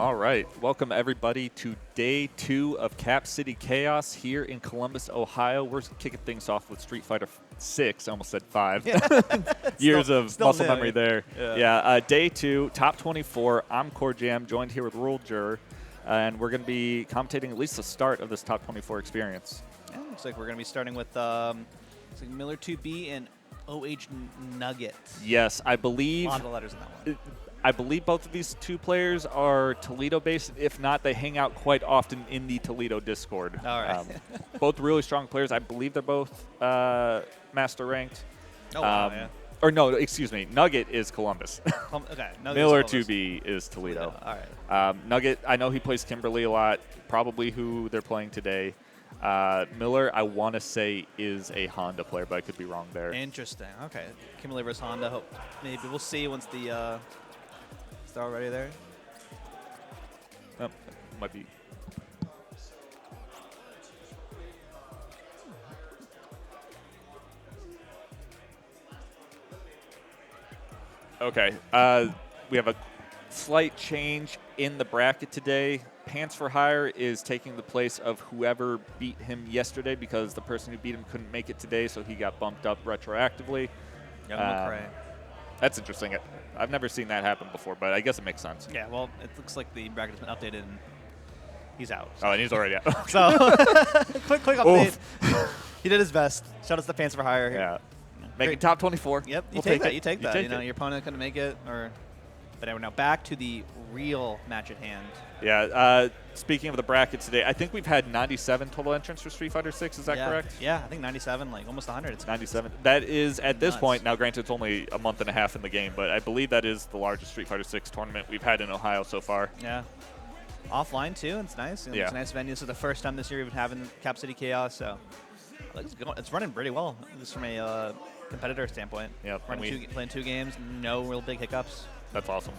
All right, welcome everybody to day 2 of Cap City Chaos here in Columbus, Ohio. We're kicking things off with Street Fighter 6. I almost said 5. Years of muscle memory there. Yeah, day 2, top 24. I'm Core Jam, joined here with RuralJuror, and we're going to be commentating at least the start of this top 24 experience. Yeah, looks like we're going to be starting with Miller 2B and OHNuggetttt. Yes, I believe. A lot of letters in that one. I believe both of these two players are Toledo-based. If not, they hang out quite often in the Toledo Discord. All right. Both really strong players. I believe they're both master ranked. Oh, wow, yeah. Or no, excuse me. Nugget is Columbus. Okay. Miller 2B is Toledo. All right. Nugget, I know he plays Kimberly a lot. Probably who they're playing today. Miller, I want to say, is a Honda player, but I could be wrong there. Interesting. Okay. Kimberly versus Honda. Maybe we'll see once the they're already there. Oh, might be. Okay. We have a slight change in the bracket today. Pants for Hire is taking the place of whoever beat him yesterday because the person who beat him couldn't make it today, so he got bumped up retroactively. That's interesting. I've never seen that happen before, but I guess it makes sense. Yeah, well, it looks like the bracket has been updated and he's out. So. Oh, and he's already out. So, quick update. He did his best. Shout out to the Pants for Hire. Yeah. Making top 24. Yep, You take that. You know, your opponent couldn't make it. But anyway, now back to the real match at hand. Yeah, speaking of the bracket today, I think we've had 97 total entrants for Street Fighter 6. Is that correct? Yeah, I think 97, like almost 100. It's 97. That is, at this point, now granted it's only a month and a half in the game, but I believe that is the largest Street Fighter 6 tournament we've had in Ohio so far. Yeah. Offline, too. It's nice. It's a nice venue. This is the first time this year we've been having Cap City Chaos, so it's running pretty well, just from a competitor standpoint. Yeah. Playing 2 games, no real big hiccups. That's awesome.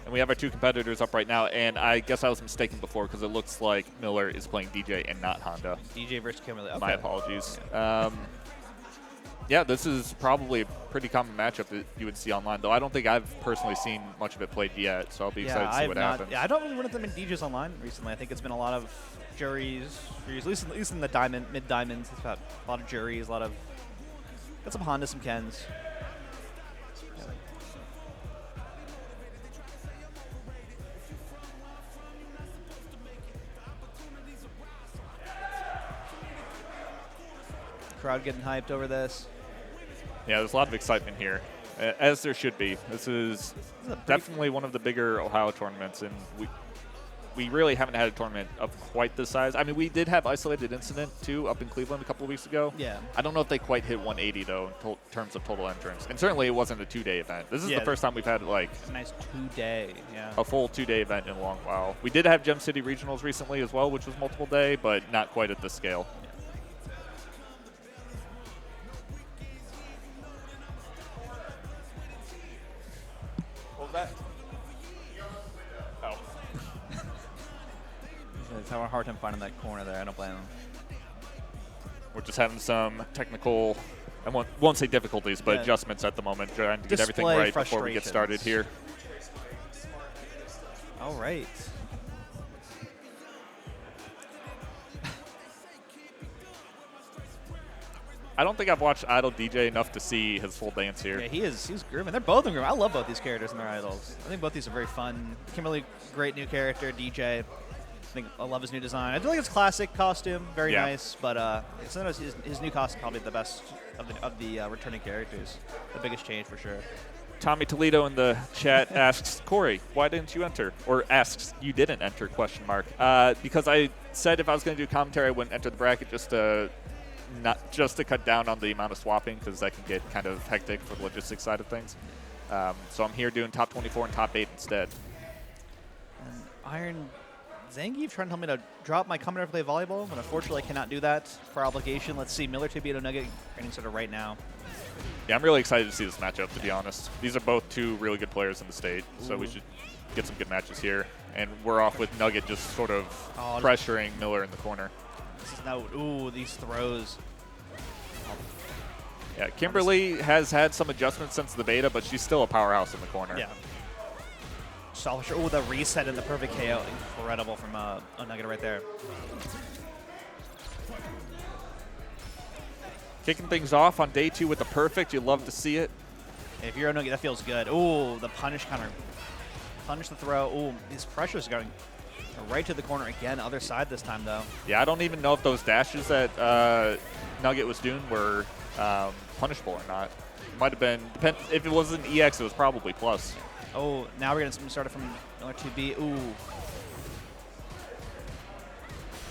And we have our 2 competitors up right now, and I guess I was mistaken before because it looks like Miller is playing DeeJay and not Honda. DeeJay versus Kimberly. Okay. My apologies. Yeah, this is probably a pretty common matchup that you would see online, though I don't think I've personally seen much of it played yet, so I'll be excited to see what happens. Yeah, I don't really run into many DJs online recently. I think it's been a lot of juries, at least in the mid-diamonds. It's got a lot of juries, got some Hondas, some Kens. Crowd getting hyped over this. Yeah, there's a lot of excitement here, as there should be. This is definitely one of the bigger Ohio tournaments, and we really haven't had a tournament of quite this size. I mean, we did have Isolated Incident, too, up in Cleveland a couple of weeks ago. Yeah. I don't know if they quite hit 180, though, in terms of total entrants. And certainly it wasn't a 2-day event. This is the first time we've had, like, a nice 2-day, a full 2-day event in a long while. We did have Gem City Regionals recently as well, which was multiple day, but not quite at this scale. Oh. It's having a hard time finding that corner there. I don't blame him. We're just having some technical, I won't say difficulties, but adjustments at the moment, trying to get everything right before we get started here. All right. I don't think I've watched Idol DeeJay enough to see his full dance here. Yeah, he's grooving. They're both grooving. I love both these characters and their idols. I think both these are very fun. Kimberly, great new character. DeeJay, I love his new design. I do like his classic costume, very nice. But sometimes his new costume probably the best of the returning characters. The biggest change for sure. Tommy Toledo in the chat asks, Corey, why didn't you enter? Or asks, you didn't enter, question mark. Because I said if I was going to do commentary, I wouldn't enter the bracket just to cut down on the amount of swapping, because that can get kind of hectic for the logistics side of things. So I'm here doing top 24 and top 8 instead. And Iron Zangief trying to tell me to drop my commentary to play volleyball, but unfortunately I cannot do that for obligation. Let's see, Miller 2B and Nugget training sort of right now. Yeah, I'm really excited to see this matchup, to be honest. These are both 2 really good players in the state, so we should get some good matches here. And we're off with Nugget just sort of pressuring Miller in the corner. This is now, these throws. Yeah, Kimberly has had some adjustments since the beta, but she's still a powerhouse in the corner. Yeah. Oh, the reset and the perfect KO. Incredible from OHNuggetttt right there. Kicking things off on day 2 with the perfect. You love to see it. If you're OHNuggetttt, that feels good. Ooh, the punish counter. Punish the throw. Ooh, these pressures going right to the corner again. Other side this time, though. Yeah, I don't even know if those dashes that Nugget was doing were punishable or not. Might have been. If it wasn't EX, it was probably plus. Oh, now we're going to start it from Miller 2B. Ooh.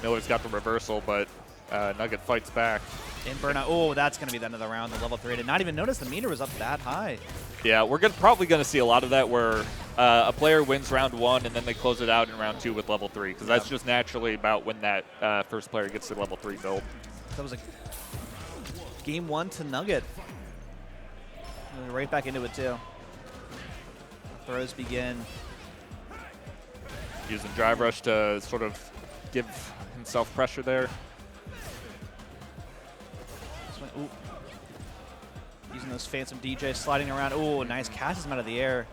Miller's got the reversal, but Nugget fights back. In burnout. Oh, that's going to be the end of the round. The level 3. I did not even notice the meter was up that high. Yeah, we're probably going to see a lot of that where a player wins round 1 and then they close it out in round 2 with level 3, because that's just naturally about when that first player gets to level 3 build. That was a game 1 to Nugget. Right back into it, too. Throws begin. Using drive rush to sort of give himself pressure there. Ooh. Using those phantom DeeJay sliding around. Ooh, nice catches him out of the air.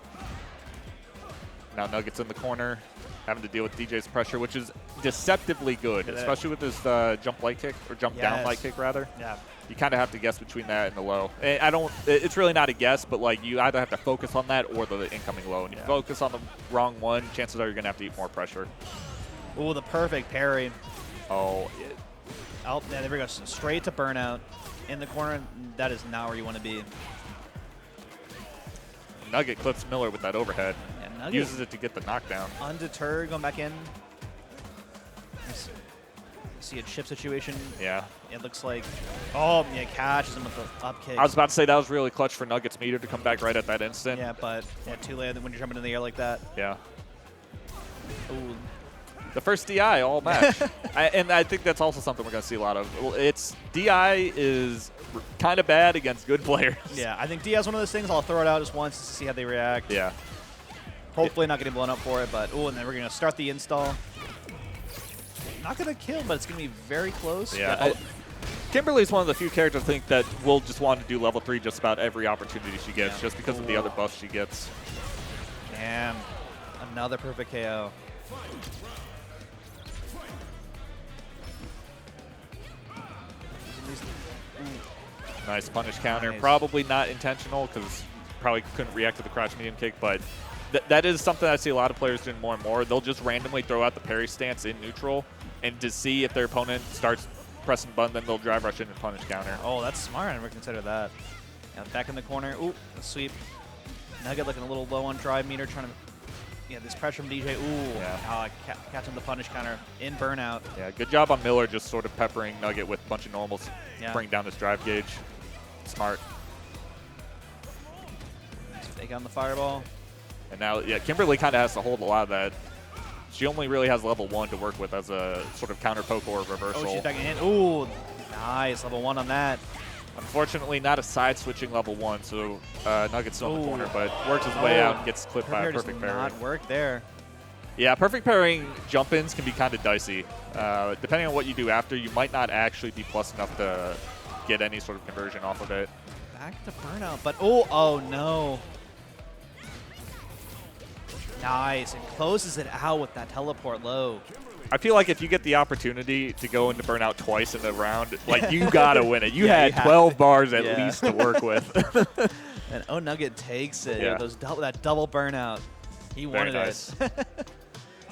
Now Nugget's in the corner, having to deal with DeeJay's pressure, which is deceptively good, especially with his jump light kick, or jump down light kick, rather. Yeah. You kind of have to guess between that and the low. It's really not a guess, but like you either have to focus on that or the incoming low. And if you focus on the wrong one, chances are you're going to have to eat more pressure. Ooh, the perfect parry. Oh, yeah, there we go. Straight to burnout. In the corner, that is not where you want to be. Nugget clips Miller with that overhead. Yeah, Nugget uses it to get the knockdown. Undeterred, going back in. See a chip situation. Yeah. It looks like, oh, yeah, catches him with the up kick. I was about to say that was really clutch for Nugget's meter to come back right at that instant. Yeah, but too late when you're jumping in the air like that. Yeah. Ooh. The first DI all match. And I think that's also something we're going to see a lot of. DI is kind of bad against good players. Yeah, I think DI is one of those things. I'll throw it out just once to see how they react. Yeah. Hopefully not getting blown up for it, but oh, and then we're going to start the install. Not going to kill, but it's going to be very close. Yeah. Kimberly's one of the few characters I think that will just want to do level 3 just about every opportunity she gets, just because of the other buffs she gets. Damn. Another perfect KO. Nice punish counter. Nice. Probably not intentional because probably couldn't react to the crouch medium kick, but that is something I see a lot of players doing more and more. They'll just randomly throw out the parry stance in neutral, and to see if their opponent starts pressing button, then they'll drive rush in and punish counter. Oh, that's smart. I never considered that. Now back in the corner. Ooh, the sweep. Nugget looking a little low on drive meter, trying to. Yeah, this pressure from DeeJay. Ooh, yeah. Catching the punish counter in burnout. Yeah, good job on Miller, just sort of peppering Nugget with a bunch of normals, bring down this drive gauge. Smart. Take on the fireball. And now, yeah, Kimberly kind of has to hold a lot of that. She only really has level 1 to work with as a sort of counter poke or reversal. Oh, she's backing in. Ooh, nice. Level 1 on that. Unfortunately, not a side switching level 1, so Nugget's still in the corner, but works his way out and gets clipped by a perfect parry. Not work there. Yeah, perfect parrying jump-ins can be kind of dicey. Depending on what you do after, you might not actually be plus enough to get any sort of conversion off of it. Back to burnout, but oh no. Nice, and closes it out with that teleport low. I feel like if you get the opportunity to go into burnout twice in a round, like you gotta win it. You had 12 bars at least to work with. And OHNuggetttt takes it. Yeah. That double burnout. He wanted it.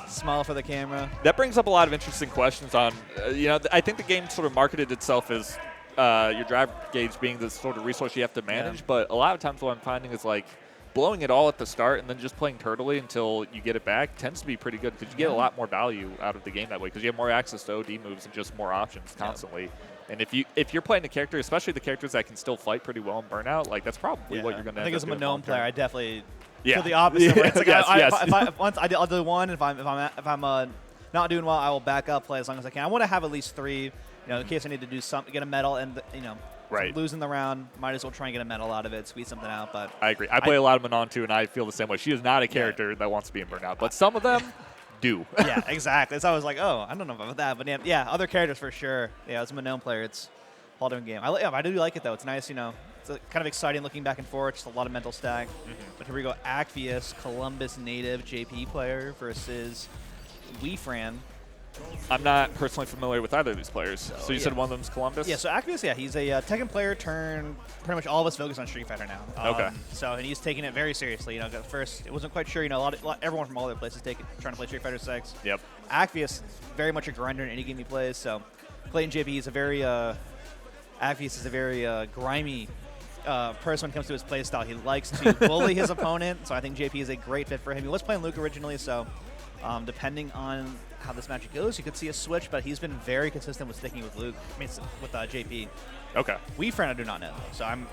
Smile for the camera. That brings up a lot of interesting questions on, I think the game sort of marketed itself as your drive gauge being the sort of resource you have to manage, but a lot of times what I'm finding is like blowing it all at the start and then just playing turtly until you get it back tends to be pretty good because you get a lot more value out of the game that way because you have more access to OD moves and just more options constantly. And if you're playing a character, especially the characters that can still fight pretty well in burnout, like that's probably what you're going to. I think as a Manon player, I definitely feel the Yeah. opposite. Where it's like Yes. once I'll do one. If I'm not doing well, I will back up, play as long as I can. I want to have at least 3, in case I need to do something, get a medal, and losing the round, might as well try and get a medal out of it, squeeze something out. But I agree. I play a lot of Manon too, and I feel the same way. She is not a character that wants to be in burnout, but some of them do. Yeah, exactly. So I was like, oh, I don't know about that, but yeah, other characters for sure. Yeah, as a Manon player, it's while doing game. I do like it, though. It's nice, you know. It's kind of exciting looking back and forth, just a lot of mental stack. But here we go, Acvius, Columbus native JP player versus Wefran. I'm not personally familiar with either of these players. So you said one of them's Columbus? Yeah, so Acvius, yeah, he's a Tekken player turned pretty much all of us focus on Street Fighter now. Okay. So, and he's taking it very seriously. You know, at first, it wasn't quite sure, you know, everyone from all other places trying to play Street Fighter 6. Yep. Acvius, very much a grinder in any game he plays. So, playing JP is a very, Acvius is a very grimy person when it comes to his play style. He likes to bully his opponent, so I think JP is a great fit for him. He was playing Luke originally, so depending on how this match goes, you could see a switch, but he's been very consistent with sticking with Luke, with JP. Okay. Wefran, I do not know, though, so I'm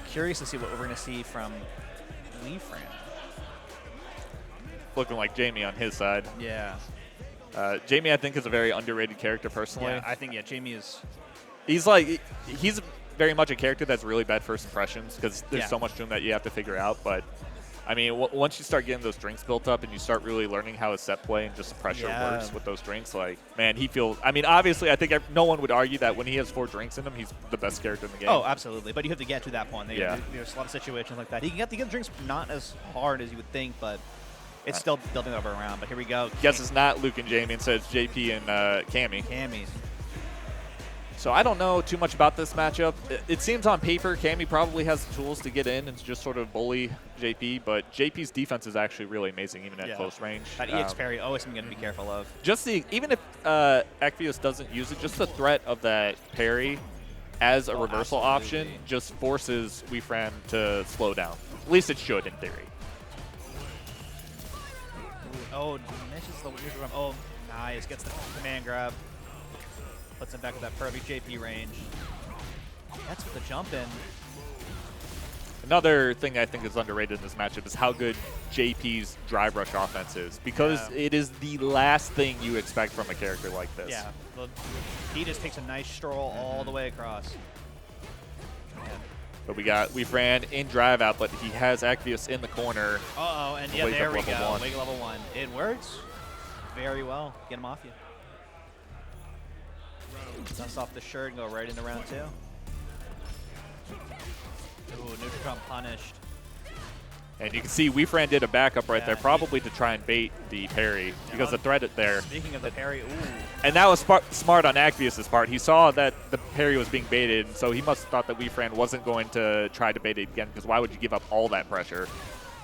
curious to see what we're going to see from Wefran. Looking like Jamie on his side. Yeah. Jamie, I think, is a very underrated character personally. Yeah, I think, yeah, Jamie is... He's very much a character that's really bad first impressions because there's so much to him that you have to figure out. But, I mean, once you start getting those drinks built up and you start really learning how his set play and just the pressure works with those drinks, like, man, he feels... I mean, obviously, I think no one would argue that when he has 4 drinks in him, he's the best character in the game. Oh, absolutely. But you have to get to that point. There's a lot of situations like that. He can get the drinks not as hard as you would think, but it's still building up around. But here we go. Guess it's not Luke and Jamie. Instead, it's JP and Cammy. Cammy. So I don't know too much about this matchup. It seems on paper Cammy probably has the tools to get in and just sort of bully JP, but JP's defense is actually really amazing even at close range. That EX parry, always something to be careful of. Just even if Acvius doesn't use it, just the threat of that parry as a reversal option just forces Wefran to slow down. At least it should in theory. Oh, misses the neutral. Oh, nice. Gets the command grab. Puts him back with that perfect JP range. That's with the jump in. Another thing I think is underrated in this matchup is how good JP's drive rush offense is, because it is the last thing you expect from a character like this. Yeah, he just takes a nice stroll all the way across. But we got Wefran in drive out, but he has Acvius in the corner. Uh-oh, and yeah, there we go. Wake level 1. It works very well. Get him off you. Dust off the shirt and go right into round 2. Ooh, neutral punished. And you can see Wefran did a backup right there, probably to try and bait the parry, because the threat there. Speaking of the parry, ooh. And that was smart on Acvius' part. He saw that the parry was being baited, so he must have thought that Wefran wasn't going to try to bait it again, because why would you give up all that pressure?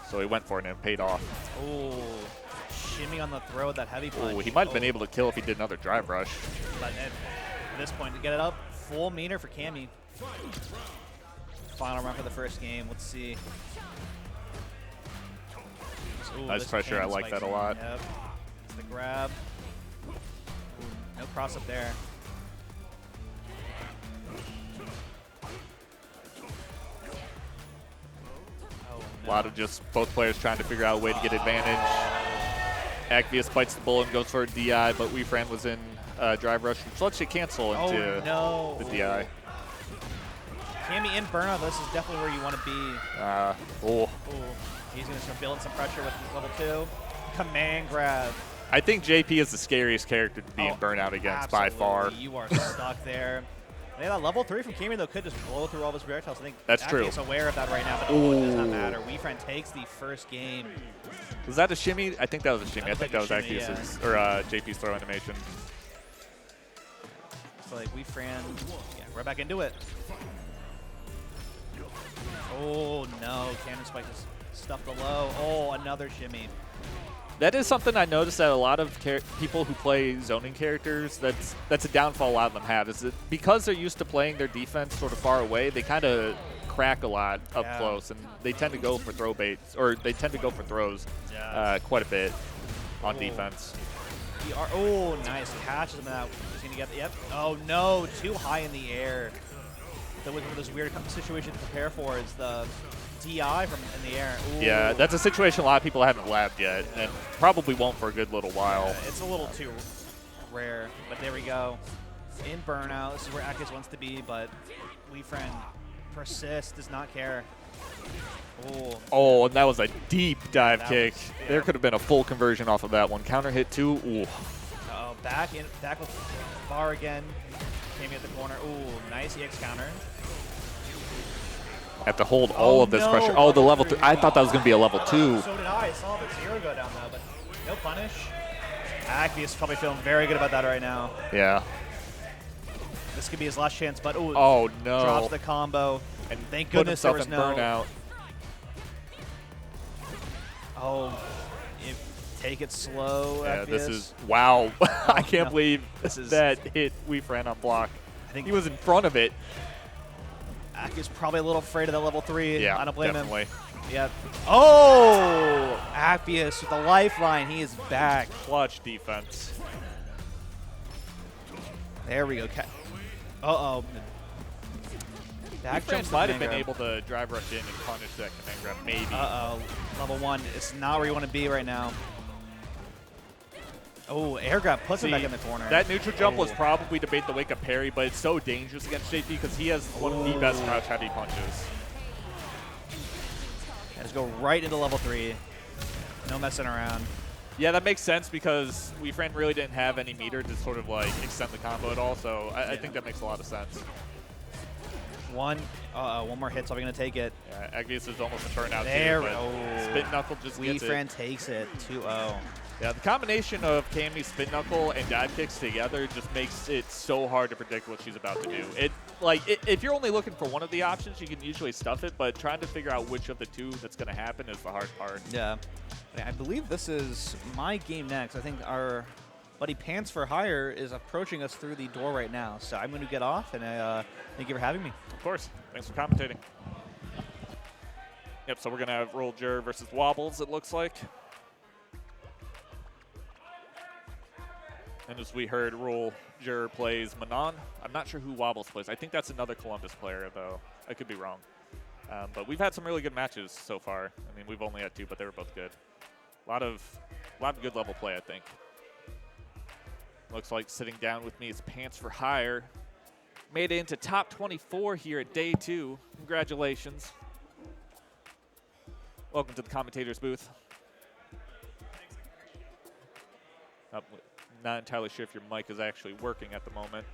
So he went for it and it paid off. Ooh. Shimmy on the throw with that heavy punch. Ooh, he might have been able to kill if he did another drive rush. But at this point, to get it up, full meter for Cammy. Final round for the first game. Let's see. Ooh, nice pressure. I like that a lot. Yep. It's the grab. Ooh, no cross up there. Oh, no. A lot of just both players trying to figure out a way to get advantage. Acvius bites the bullet and goes for a DI, but Wefran was in drive rush, which lets you cancel into the DI. Cammy in burnout, this is definitely where you want to be. Ooh. He's going to start building some pressure with level 2. Command grab. I think JP is the scariest character to be in burnout against by far. You are stuck there. Yeah, that level 3 from Cammy, though, could just blow through all those projectiles. I think that's true. He's aware of that right now, but it does not matter. Wefran takes the first game. Was that a shimmy? I think that was a shimmy. I think that was Acvius's or JP's throw animation. So like Wefran, right back into it. Oh no, cannon spike is stuffed below. Oh, another shimmy. That is something I noticed that a lot of people who play zoning characters, that's a downfall a lot of them have, is that because they're used to playing their defense sort of far away, they kind of crack a lot up close, and they tend to go for throw baits, or they tend to go for throws quite a bit on defense. Oh, nice. Catches him out. He's going to get the, Oh, no. Too high in the air. That was one of those weird situations to prepare for is the DI from in the air. Ooh. Yeah, that's a situation a lot of people haven't labbed yet, and probably won't for a good little while. Yeah, it's a little too rare, but there we go. In burnout, this is where Acvius wants to be, but Wefran persists, does not care. Ooh. Oh, and that was a deep dive kick. There could have been a full conversion off of that one. Counter hit 2. Ooh. Back with bar again. Cammy at the corner. Ooh, nice EX counter. Have to hold all of this pressure. Oh, the level 3. I thought that was going to be a level 2. So did I. Saw the 0 go down though, but no punish. Acvius is probably feeling very good about that right now. Yeah. This could be his last chance, but ooh, oh no! Drops the combo, and thank goodness there was no burnout. Oh, take it slow. Yeah, Acvius. this is wow. I can't believe this is that hit Wefran on block. I think he was in front of it. Acvius probably a little afraid of that level 3. Yeah, I don't blame definitely. him. Yeah. Oh, Acvius with the lifeline. He is back. Clutch defense. There we go. Uh-oh. Wefran might have been able to drive rush in and punish that command grab, maybe. Uh-oh. Level 1. It's not where you want to be right now. Oh, air grab puts him back in the corner. That neutral jump was probably to bait the wake-up parry, but it's so dangerous against JP because he has one of the best crouch-heavy punches. Let's go right into level 3. No messing around. Yeah, that makes sense because Wefran really didn't have any meter to sort of like extend the combo at all, so I think that makes a lot of sense. One more hit's probably going to take it. Yeah, Acvius is almost a burnout there too, but Spin Knuckle just gets it. Wefran takes it 2-0. Yeah, the combination of Cammy's Spin Knuckle and dive kicks together just makes it so hard to predict what she's about to do. If you're only looking for one of the options, you can usually stuff it, but trying to figure out which of the two that's going to happen is the hard part. Yeah. I believe this is my game next. I think our buddy Pants for Hire is approaching us through the door right now. So I'm going to get off, and thank you for having me. Of course. Thanks for commentating. Yep, so we're going to have RuralJuror versus Wobbles, it looks like. And as we heard, RuralJuror plays Manon. I'm not sure who Wobbles plays. I think that's another Columbus player, though. I could be wrong. But we've had some really good matches so far. I mean, we've only had 2, but they were both good. A lot of good level play, I think. Looks like sitting down with me is Pants for Hire. Made it into top 24 here at day 2. Congratulations. Welcome to the commentator's booth. Not entirely sure if your mic is actually working at the moment.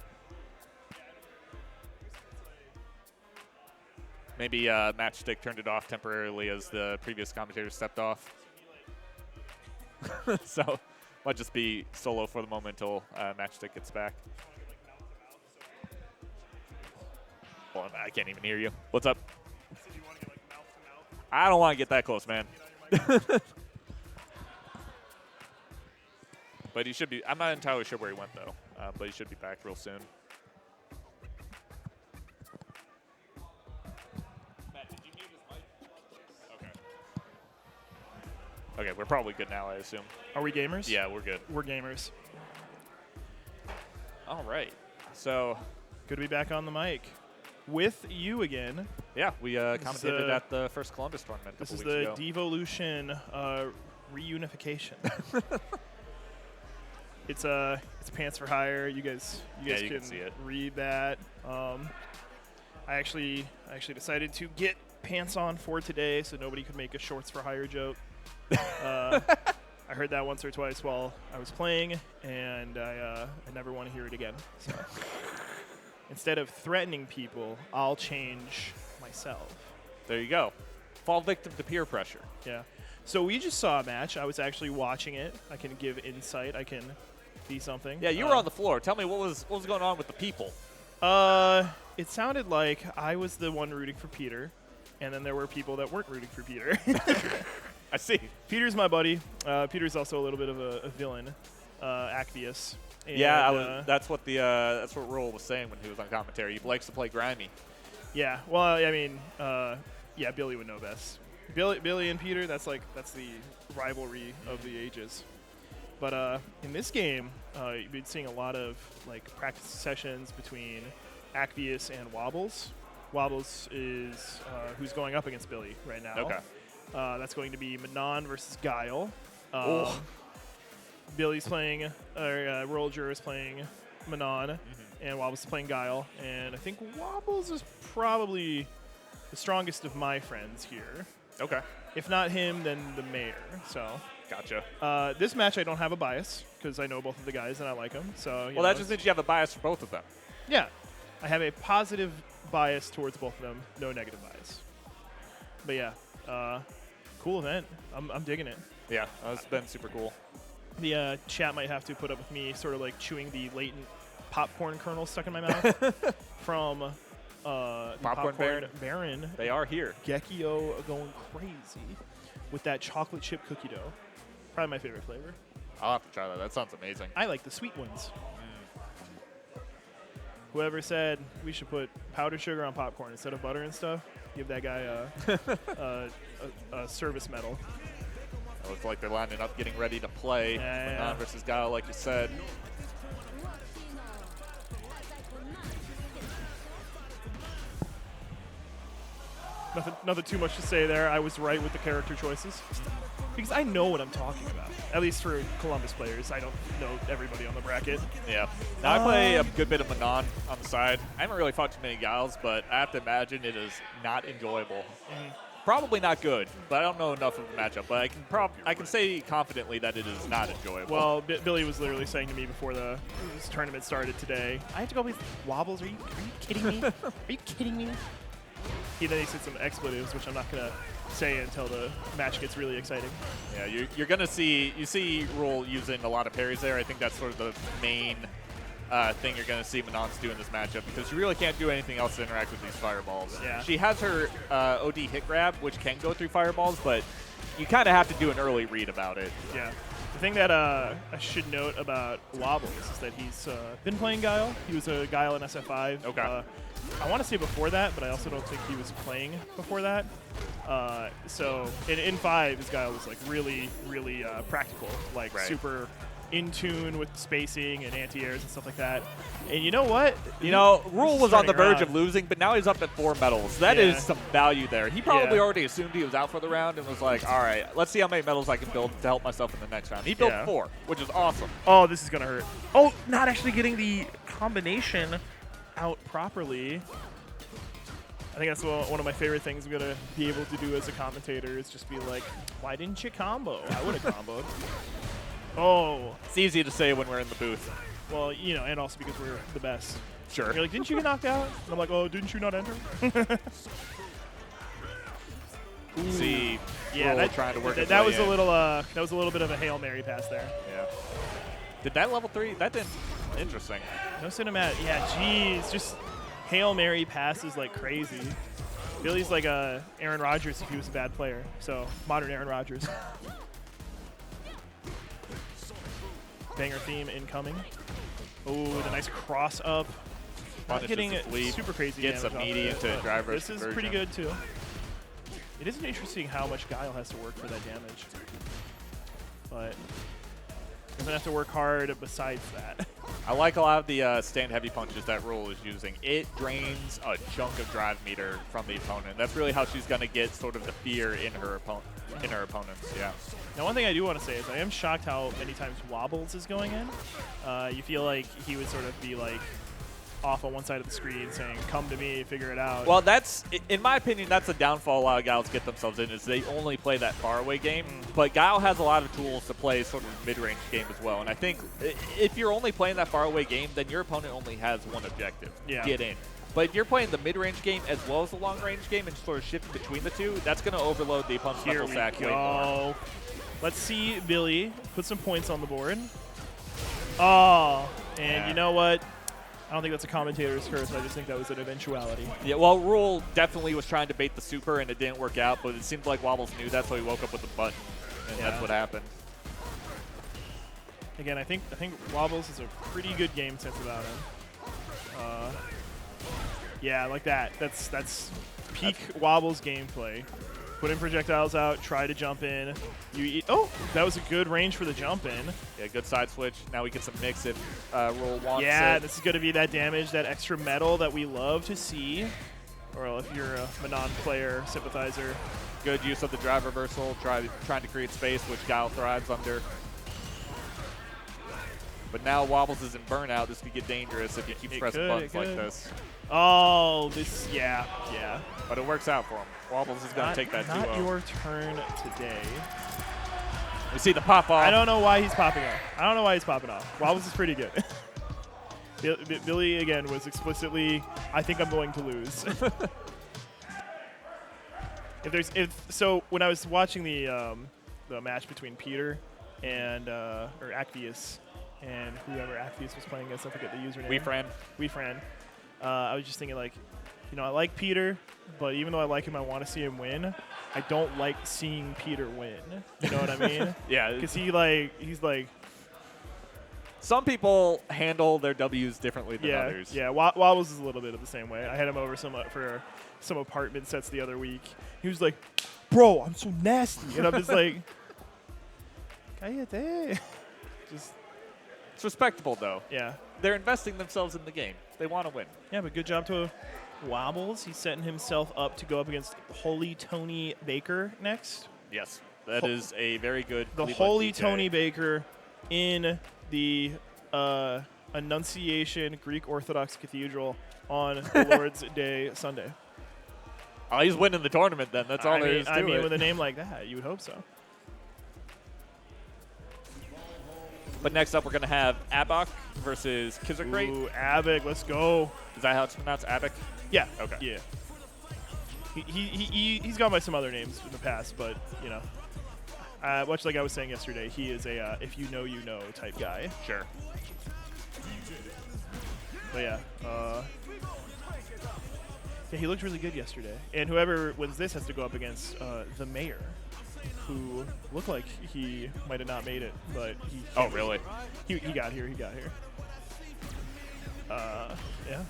Maybe Matchstick turned it off temporarily as the previous commentator stepped off. So might just be solo for the moment until Matchstick gets back. Well, I can't even hear you. What's up? I don't want to get that close, man. But he should be. I'm not entirely sure where he went, though. But he should be back real soon. Matt, did you mute his mic? Okay. Okay, we're probably good now, I assume. Are we gamers? Yeah, we're good. We're gamers. All right. So. Good to be back on the mic. With you again. Yeah, we commentated at the first Columbus tournament. This is the Devolution reunification. It's Pants for Hire. You guys can see it. Read that. I actually decided to get pants on for today, so nobody could make a shorts for hire joke. I heard that once or twice while I was playing, and I never want to hear it again. So instead of threatening people, I'll change myself. There you go. Fall victim to peer pressure. Yeah. So we just saw a match. I was actually watching it. I can give insight. I can be something. Yeah, you were on the floor. Tell me what was going on with the people. It sounded like I was the one rooting for Peter, and then there were people that weren't rooting for Peter. I see. Peter's my buddy. Peter's also a little bit of a villain, Acvius. And, yeah, that's what Rural was saying when he was on commentary. He likes to play grimy. Yeah. Well, I mean, yeah, Billy would know best. Billy and Peter, that's the rivalry of the ages. But in this game, you've been seeing a lot of practice sessions between Acvius and Wobbles. Wobbles is who's going up against Billy right now. Okay. That's going to be Manon versus Guile. Billy's playing, or RuralJuror is playing Manon, and Wobbles is playing Guile. And I think Wobbles is probably the strongest of my friends here. Okay. If not him, then the mayor. So. Gotcha. This match, I don't have a bias because I know both of the guys and I like them. So. Well, that just means you have a bias for both of them. Yeah, I have a positive bias towards both of them, no negative bias. But yeah, cool event. I'm digging it. Yeah, it's been super cool. The chat might have to put up with me sort of like chewing the latent popcorn kernel stuck in my mouth from Popcorn Baron. They are here. Gekio going crazy with that chocolate chip cookie dough. Probably my favorite flavor. I'll have to try that. That sounds amazing. I like the sweet ones. Whoever said we should put powdered sugar on popcorn instead of butter and stuff, give that guy a service medal. It looks like they're lining up, getting ready to play. Manon versus Guile, like you said. Nothing too much to say there. I was right with the character choices. Because I know what I'm talking about. At least for Columbus players. I don't know everybody on the bracket. Yeah. Now I play a good bit of Manon on the side. I haven't really fought too many Guiles, but I have to imagine it is not enjoyable. Probably not good, but I don't know enough of the matchup. But I can say confidently that it is not enjoyable. Well, Billy was literally saying to me before this tournament started today, I have to go with Wobbles. Are you kidding me? Are you kidding me? Then he said some expletives, which I'm not going to say until the match gets really exciting. Yeah, you're going to see Rule using a lot of parries there. I think that's sort of the main thing you're going to see Manon's do in this matchup, because you really can't do anything else to interact with these fireballs. Yeah. She has her OD hit grab, which can go through fireballs, but you kind of have to do an early read about it. Yeah. The thing that I should note about Wobbles is that he's been playing Guile. He was a Guile in SF5. Okay. I want to say before that, but I also don't think he was playing before that. So in 5, his Guile was like really, really practical, like super in tune with spacing and anti-airs and stuff like that. And you know what? Rule was on the verge of losing, but now he's up at 4 medals. That is some value there. He probably already assumed he was out for the round and was like, all right, let's see how many medals I can build to help myself in the next round. He built 4, which is awesome. Oh, this is going to hurt. Oh, not actually getting the combination out properly. I think that's one of my favorite things I'm going to be able to do as a commentator is just be like, why didn't you combo? I would have comboed. Oh. It's easy to say when we're in the booth. Well, and also because we're the best. Sure. You're like, didn't you get knocked out? And I'm like, oh, didn't you not enter? See, yeah, trying to work that was a little bit of a Hail Mary pass there. Yeah. Did that level 3? That didn't. Interesting. No cinematic. Yeah, jeez, just Hail Mary passes like crazy. Billy's like Aaron Rodgers if he was a bad player. So modern Aaron Rodgers. Banger theme incoming. Oh, the nice cross up. Not getting super crazy Gets damage a meaty into driver. This is pretty good too. It is interesting how much Guile has to work for that damage. But doesn't have to work hard besides that. I like a lot of the stand heavy punches that Rule is using. It drains a chunk of drive meter from the opponent. That's really how she's going to get sort of the fear in her opponents. Yeah. Now, one thing I do want to say is I am shocked how many times Wobbles is going in. You feel like he would sort of be like off on one side of the screen saying, come to me, figure it out. Well, that's, in my opinion, that's a downfall a lot of Guiles get themselves in, is they only play that faraway game. But Guile has a lot of tools to play sort of a mid-range game as well. And I think if you're only playing that faraway game, then your opponent only has one objective, get in. But if you're playing the mid-range game as well as the long-range game and sort of shift between the two, that's going to overload the opponent's mental stack way more. Let's see Billy put some points on the board. Oh, and you know what? I don't think that's a commentator's curse. I just think that was an eventuality. Yeah, well, Rule definitely was trying to bait the super, and it didn't work out. But it seemed like Wobbles knew that, so he woke up with a button, and that's what happened. Again, I think Wobbles is a pretty good game sense about him. Yeah, like that. That's peak Wobbles gameplay. Putting projectiles out, try to jump in. Oh, that was a good range for the jump in. Yeah, good side switch. Now we get some mix if Rule wants it. Yeah, this is going to be that damage, that extra metal that we love to see. Or if you're a Manon player, sympathizer. Good use of the drive reversal, trying to create space, which Guile thrives under. But now Wobbles is in burnout. This could get dangerous if he keeps pressing buttons like this. Oh, yeah. But it works out for him. Wobbles is going to take that 2-0. Not your turn today. We see the pop off. I don't know why he's popping off. Wobbles is pretty good. Billy, again, was explicitly, I think I'm going to lose. So when I was watching the match between Peter and or Acvius and whoever Acvius was playing against, I forget the username. Wefran. I was just thinking, like, you know, I like Peter, but even though I like him, I want to see him win. I don't like seeing Peter win. You know what I mean? Yeah. Because he's like. Some people handle their W's differently than others. Yeah, Wobbles is a little bit of the same way. I had him over for some apartment sets the other week. He was like, "Bro, I'm so nasty," and I'm just like, "Cállate." Just. It's respectable, though. Yeah. They're investing themselves in the game. They want to win. Yeah, but good job to Wobbles. He's setting himself up to go up against TheHolyTonybaker next. Yes, that is a very good. The TheHolyTonybaker in the Annunciation Greek Orthodox Cathedral on the Lord's Day Sunday. Oh, he's winning the tournament then. That's all there is to it. I mean, with a name like that, you would hope so. But next up, we're going to have Abbock versus Kizzercrate. Ooh, Abbock, let's go. Is that how it's pronounced, Abbock? Yeah. Okay. Yeah. He's gone by some other names in the past, but, you know, much like I was saying yesterday, he is a if you know type guy. Sure. But yeah, yeah, he looked really good yesterday. And whoever wins this has to go up against the mayor, who looked like he might have not made it, but he. Oh, really? He got here. Yeah.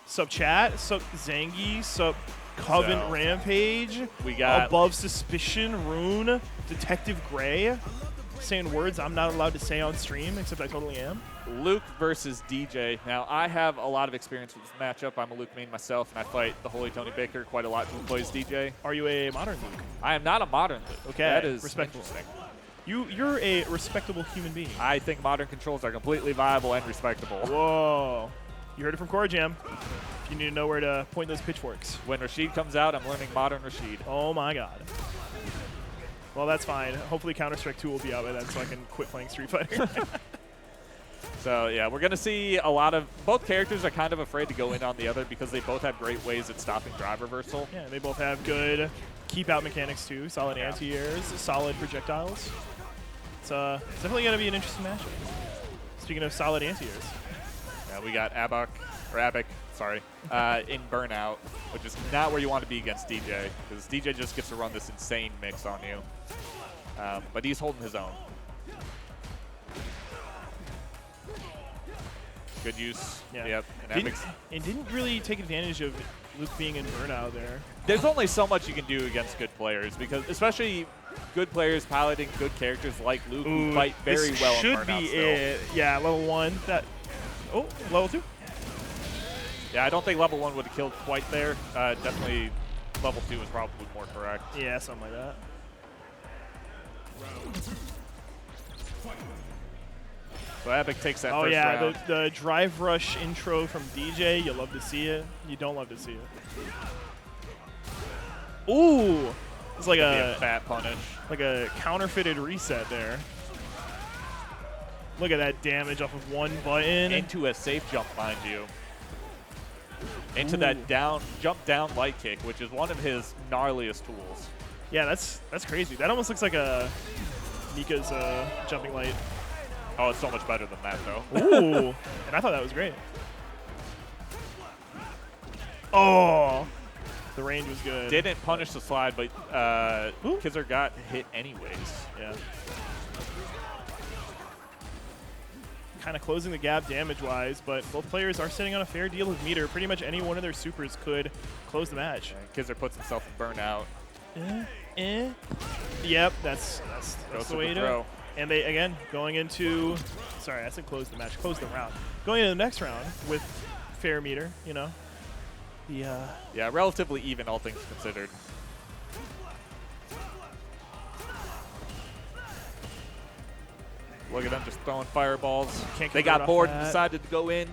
Sup chat, sup Zangy, sup Coven Rampage. We got Above Suspicion, Rune, Detective Gray, saying words I'm not allowed to say on stream, except I totally am. Luke versus DeeJay. Now, I have a lot of experience with this matchup. I'm a Luke main myself, and I fight TheHolyTonybaker quite a lot who plays DeeJay. Are you a modern Luke? I am not a modern Luke. Okay, that is respectful. interesting. You're a respectable human being. I think modern controls are completely viable and respectable. Whoa. You heard it from Core Jam. You need to know where to point those pitchforks. When Rashid comes out, I'm learning modern Rashid. Oh my god. Well, that's fine. Hopefully Counter-Strike 2 will be out by then so I can quit playing Street Fighter. So, yeah, we're going to see a lot of – both characters are kind of afraid to go in on the other because they both have great ways at stopping drive reversal. Yeah, they both have good keep-out mechanics too, solid anti-airs, solid projectiles. It's definitely going to be an interesting matchup. Speaking of solid anti-airs. Yeah, we got Abbock in Burnout, which is not where you want to be against DeeJay because DeeJay just gets to run this insane mix on you. But he's holding his own. Good use. Yeah. Yep. And didn't really take advantage of Luke being in Burnout there. There's only so much you can do against good players because especially good players piloting good characters like Luke who fight very well in Burnout. Should be it. Yeah, level 1. Level 2? Yeah, I don't think level 1 would have killed quite there. Definitely level 2 is probably more correct. Yeah, something like that. So Abbock takes that first round. The drive rush intro from DeeJay, you love to see it. You don't love to see it. Ooh! It's like a fat punish. Like a counterfeited reset there. Look at that damage off of one button. Into a safe jump, mind you. Into that jump down light kick, which is one of his gnarliest tools. Yeah, that's crazy. That almost looks like a Mika's jumping light. Oh, it's so much better than that, though. Ooh. And I thought that was great. Oh. The range was good. Didn't punish the slide, but Kizzer got hit anyways. Yeah. Kind of closing the gap damage-wise, but both players are sitting on a fair deal of meter. Pretty much any one of their supers could close the match. Yeah, Kizzer puts himself in Burnout. Yep, that's the way to do it. And they, again, going into – sorry, I said close the match. Close the round. Going into the next round with fair meter, you know. Yeah, relatively even, all things considered. Look at them just throwing fireballs. They got bored and decided to go in.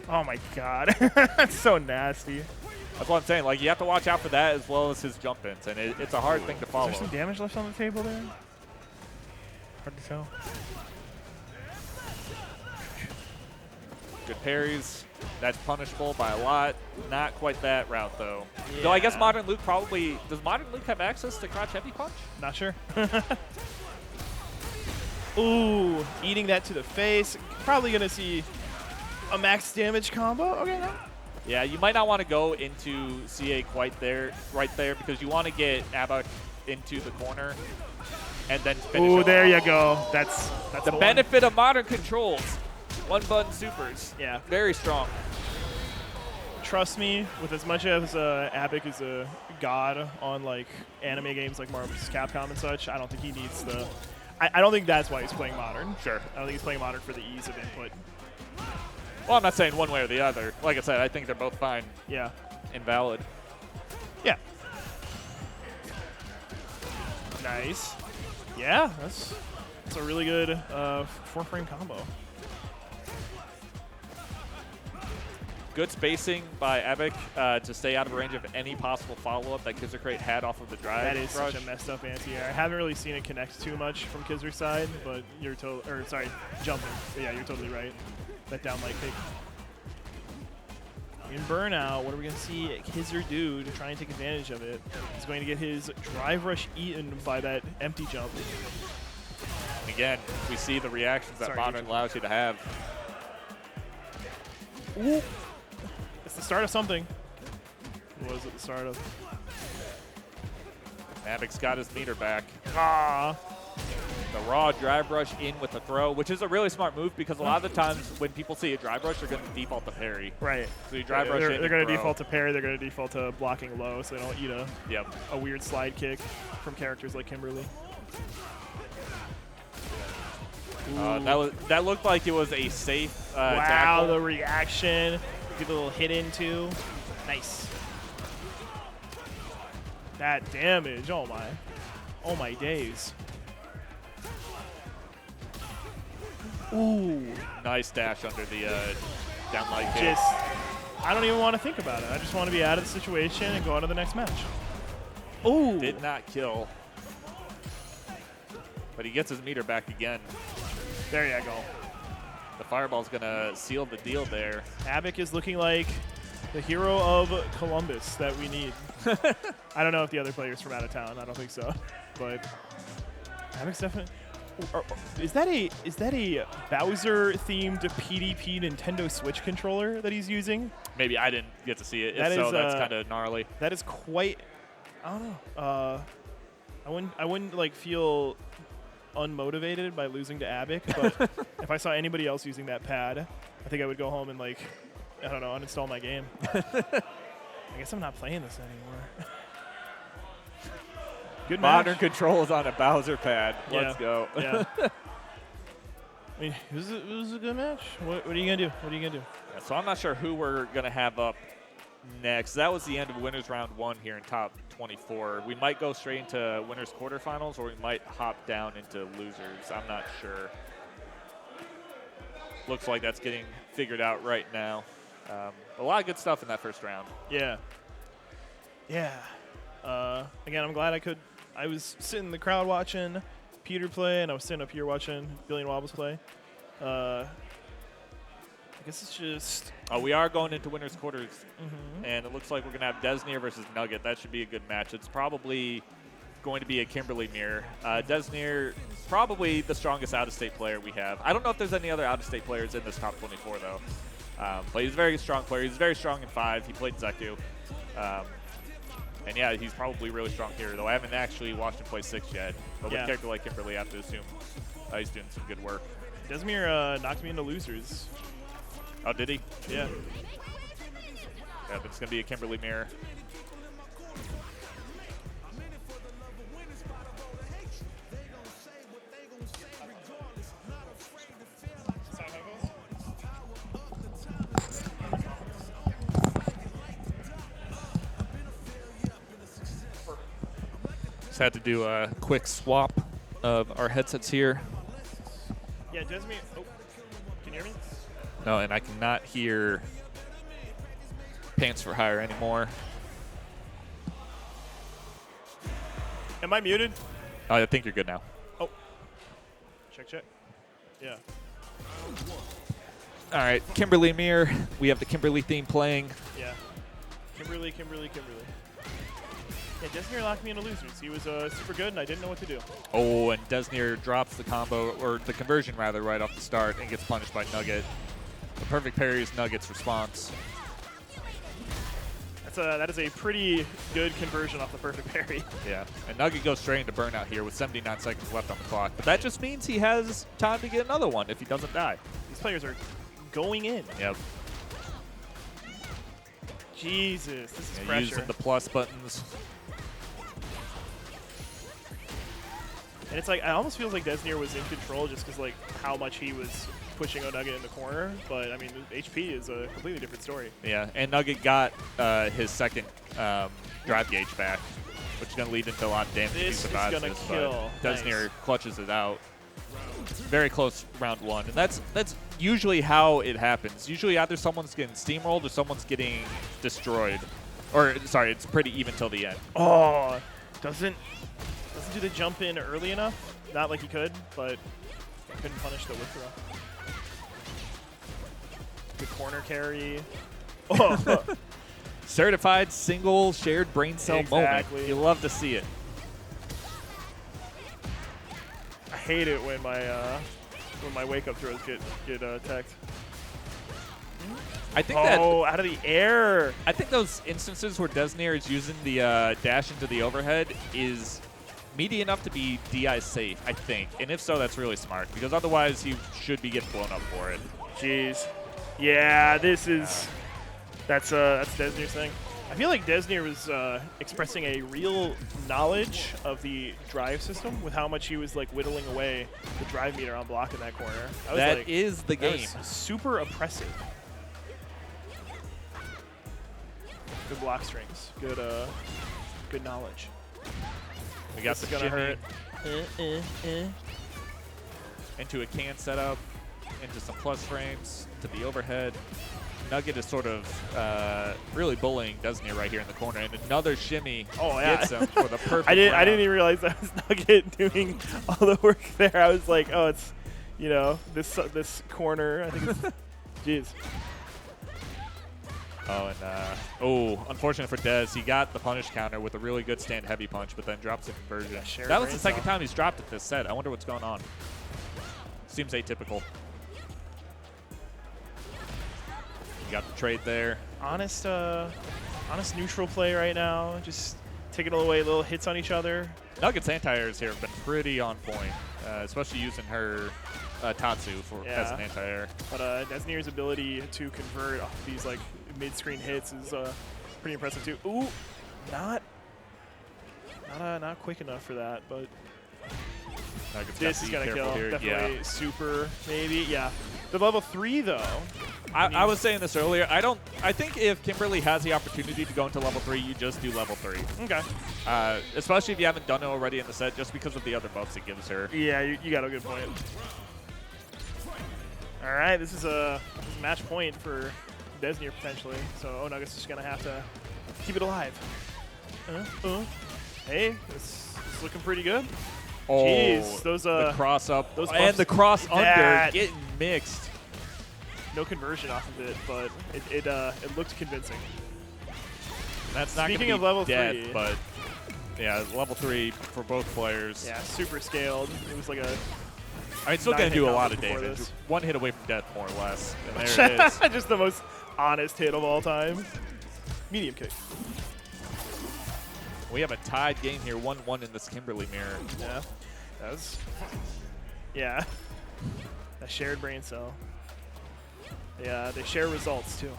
Oh, my God. That's so nasty. That's what I'm saying. Like, you have to watch out for that as well as his jump-ins, and it's a hard thing to follow. Is there some damage left on the table there? Hard to tell. good parries. That's punishable by a lot. Not quite that route, though. Yeah. Though I guess Modern Luke probably... Does Modern Luke have access to Crotch Heavy Punch? Not sure. Ooh, eating that to the face. Probably going to see a max damage combo. Okay, no. Yeah, you might not want to go into CA quite there, right there, because you want to get Abbock into the corner and then finish. Ooh, it there off. you go. That's The benefit of modern controls. One button supers. Yeah. Very strong. Trust me, with as much as Abbock is a god on like anime games like Marvel vs. Capcom and such, I don't think he needs the. I don't think that's why he's playing modern. Sure. I don't think he's playing modern for the ease of input. Well, I'm not saying one way or the other. Like I said, I think they're both fine. Yeah. And valid. Yeah. Nice. Yeah, that's a really good 4-frame combo. Good spacing by Abbock to stay out of range of any possible follow-up that Kizzercrate had off of the drive. That is rush. such a messed up anti-air. I haven't really seen it connect too much from Kizzer's side, but you're jumping. But yeah, you're totally right. That down light kick. In Burnout, what are we going to see Kizzer do to try and take advantage of it? He's going to get his drive rush eaten by that empty jump. And again, we see the reactions that Modern allows you to have. Ooh. It's the start of something. What was it the start of? Abbock's got his meter back. Ah. The raw drive rush in with the throw, which is a really smart move because a lot of the times when people see a drive rush, they're going to default to parry. Right. So you drive rush in. They're going to default to parry. They're going to default to blocking low, so they don't eat a weird slide kick from characters like Kimberly. That looked like it was a safe wow, tackle. The reaction. Get a little hit into. Nice. That damage. Oh my days. Ooh. Nice dash under the down light kick. I don't even want to think about it. I just want to be out of the situation and go on to the next match. Ooh. Did not kill. But he gets his meter back again. There you go. The fireball's going to seal the deal there. Abbock is looking like the hero of Columbus that we need. I don't know if the other player's from out of town. I don't think so. But Abbock's definitely... Is that a Bowser-themed PDP Nintendo Switch controller that he's using? Maybe I didn't get to see it. That if so, is, that's kind of gnarly. That is quite... I don't know. I wouldn't like feel unmotivated by losing to Abbock, but if I saw anybody else using that pad, I think I would go home and like, I don't know, uninstall my game. I guess I'm not playing this anymore. Good Modern match. controls on a Bowser pad. Let's go. Yeah. I mean, it was a good match. What are you gonna do? What are you gonna do? Yeah, so I'm not sure who we're gonna have up next. That was the end of winners round 1 here in top 24. We might go straight into winners quarterfinals, or we might hop down into losers. I'm not sure. Looks like that's getting figured out right now. A lot of good stuff in that first round. Yeah. Yeah. Again, I'm glad I was sitting in the crowd watching Peter play, and I was sitting up here watching Billy and Wobbles play. I guess it's just... we are going into winners quarters, and it looks like we're going to have Deznere versus Nuggetttt. That should be a good match. It's probably going to be a Kimberly mirror. Deznere, probably the strongest out-of-state player we have. I don't know if there's any other out-of-state players in this top 24, though. But he's a very strong player. He's very strong in 5. He played Zeku. And yeah, he's probably really strong here, though I haven't actually watched him play 6 yet. But with a character like Kimberly, I have to assume he's doing some good work. Deznere knocked me into losers. Oh, did he? Yeah. Yeah, but it's going to be a Kimberly mirror. Just had to do a quick swap of our headsets here. Yeah, Deznere. Oh, can you hear me? No, and I cannot hear Pants for Hire anymore. Am I muted? I think you're good now. Oh. Check. Yeah. All right, Kimberly Mirror. We have the Kimberly theme playing. Yeah. Kimberly. Yeah, Deznere locked me into losers. He was super good, and I didn't know what to do. Oh, and Deznere drops the combo, or the conversion rather, right off the start and gets punished by Nugget. The perfect parry is Nugget's response. That is a pretty good conversion off the perfect parry. Yeah, and Nugget goes straight into burnout here with 79 seconds left on the clock. But that just means he has time to get another one if he doesn't die. These players are going in. Yep. Jesus, this is pressure. Using the plus buttons. And it's like, it almost feels like Deznere was in control just because like how much he was pushing OHNuggetttt in the corner. But I mean, HP is a completely different story. Yeah, and Nugget got his second drive gauge back, which is going to lead into a lot of damage if he survives this. This is going to kill. Deznere clutches it out. Very close round one. And that's usually how it happens. Usually either someone's getting steamrolled or someone's getting destroyed. Or, sorry, it's pretty even till the end. Oh, doesn't do the jump in early enough. Not like he could, but couldn't punish the whip throw. Good corner carry. Oh. Certified single shared brain cell moment. You love to see it. I hate it when my wake up throws get teched. I think out of the air. I think those instances where Deznere is using the dash into the overhead is meaty enough to be DI safe, I think. And if so, that's really smart because otherwise he should be getting blown up for it. Jeez. Yeah, this is that's Deznere's thing. I feel like Deznere was expressing a real knowledge of the drive system with how much he was like whittling away the drive meter on block in that corner. That is the game. Super oppressive. Good block strings. Good knowledge. We got this is gonna hurt. Into a can setup, into some plus frames, to the overhead. Nugget is sort of really bullying Deznere right here in the corner, and another shimmy gets him for the perfect I didn't even realize that was Nugget doing all the work there. I was like, oh, it's this corner. I think it's jeez. Oh, and unfortunate for Dez, he got the punish counter with a really good stand heavy punch, but then drops the conversion. Yeah, that was the second time he's dropped it this set. I wonder what's going on. Seems atypical. You got the trade there. Honest neutral play right now. Just taking it away, little hits on each other. Nugget's anti-airs here have been pretty on point, especially using her Tatsu as an anti-air. But Deznere's ability to convert off these like mid-screen hits is pretty impressive too. Ooh, not quick enough for that, but this is gonna kill. Here. Definitely super, maybe. Yeah. The level 3 though. I was saying this earlier. I think if Kimberly has the opportunity to go into level 3, you just do level 3. Okay. Especially if you haven't done it already in the set, just because of the other buffs it gives her. Yeah, you got a good point. All right, this is a match point for Deznere potentially. So OHNuggett's just gonna have to keep it alive. Hey, this is looking pretty good. Oh, jeez, those the cross up those and the cross under getting mixed. No conversion off of it, but it looked convincing. That's not going to be level death, 3, but yeah, level 3 for both players. Yeah, super scaled. It was like a. I mean, it's still going to do a lot of damage. One hit away from death, more or less. And there it is. Just the most honest hit of all time. Medium kick. We have a tied game here, 1-1 in this Kimberly mirror. Yeah, that's. Yeah, a shared brain cell. Yeah, they share results too.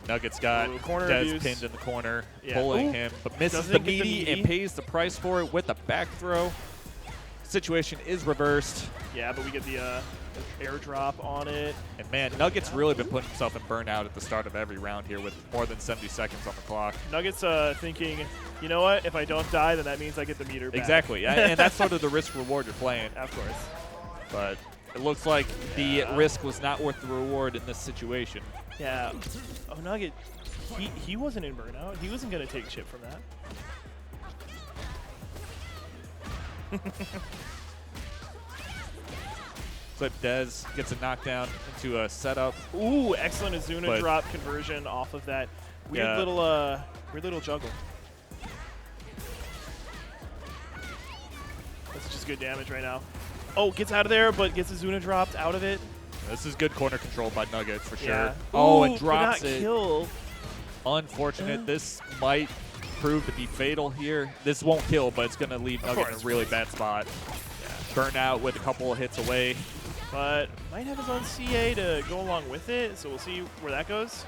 Nugget's got Dez pinned in the corner, pulling him, but misses the meaty and pays the price for it with a back throw. Situation is reversed. Yeah, but we get the airdrop on it. And man, Nugget's really been putting himself in burnout at the start of every round here with more than 70 seconds on the clock. Nugget's thinking, you know what? If I don't die, then that means I get the meter back. Exactly, and that's sort of the risk reward you're playing. Of course. But it looks like the risk was not worth the reward in this situation. Yeah. Oh, Nugget, he wasn't in burnout. He wasn't going to take shit from that. Clip Dez gets a knockdown into a setup. Ooh, excellent Azuna drop conversion off of that weird little juggle. That's just good damage right now. Oh, gets out of there, but gets Azuna dropped out of it. This is good corner control by Nuggetttt for sure. Yeah. Oh, Ooh, it drops it. Kill. Unfortunate. This might prove to be fatal here. This won't kill, but it's going to leave Nuggetttt in a really bad spot. Yeah. Burn out with a couple of hits away. But might have his own CA to go along with it, so we'll see where that goes.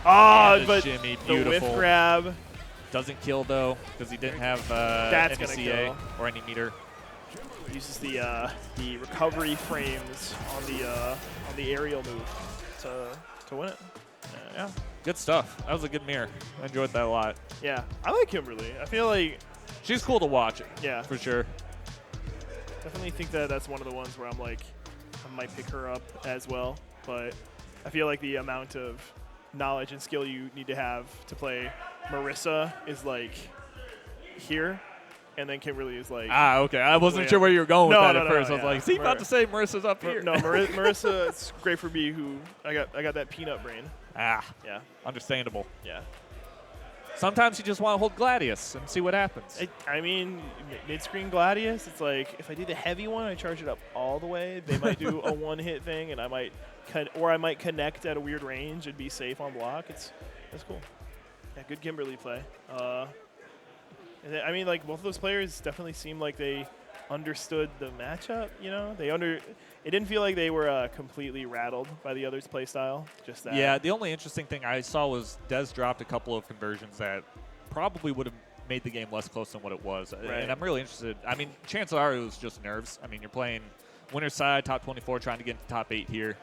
Ah, but shimmy, the whiff grab. Doesn't kill, though, because he didn't have any CA or any meter. Uses the recovery frames on the aerial move to win it. Yeah. Good stuff. That was a good mirror. I enjoyed that a lot. Yeah, I like Kimberly. I feel like she's cool to watch. Yeah, for sure. Definitely think that that's one of the ones where I'm like, I might pick her up as well. But I feel like the amount of knowledge and skill you need to have to play Marisa is like here. And then Kimberly is like... Ah, okay. I wasn't sure where you were going with that at first. I was like, is he about to say Marissa's up here? No, Marisa, it's great for me who... I got that peanut brain. Ah. Yeah. Understandable. Yeah. Sometimes you just want to hold Gladius and see what happens. I mean, mid-screen Gladius, it's like, if I do the heavy one, I charge it up all the way. They might do a one-hit thing, and I might connect at a weird range and be safe on block. That's cool. Yeah, good Kimberly play. I mean, like, both of those players definitely seemed like they understood the matchup, you know? It didn't feel like they were completely rattled by the other's play style, just that. Yeah, the only interesting thing I saw was Dez dropped a couple of conversions that probably would have made the game less close than what it was. Right. And I'm really interested. I mean, chances are it was just nerves. I mean, you're playing winner's side, top 24, trying to get into top 8 here.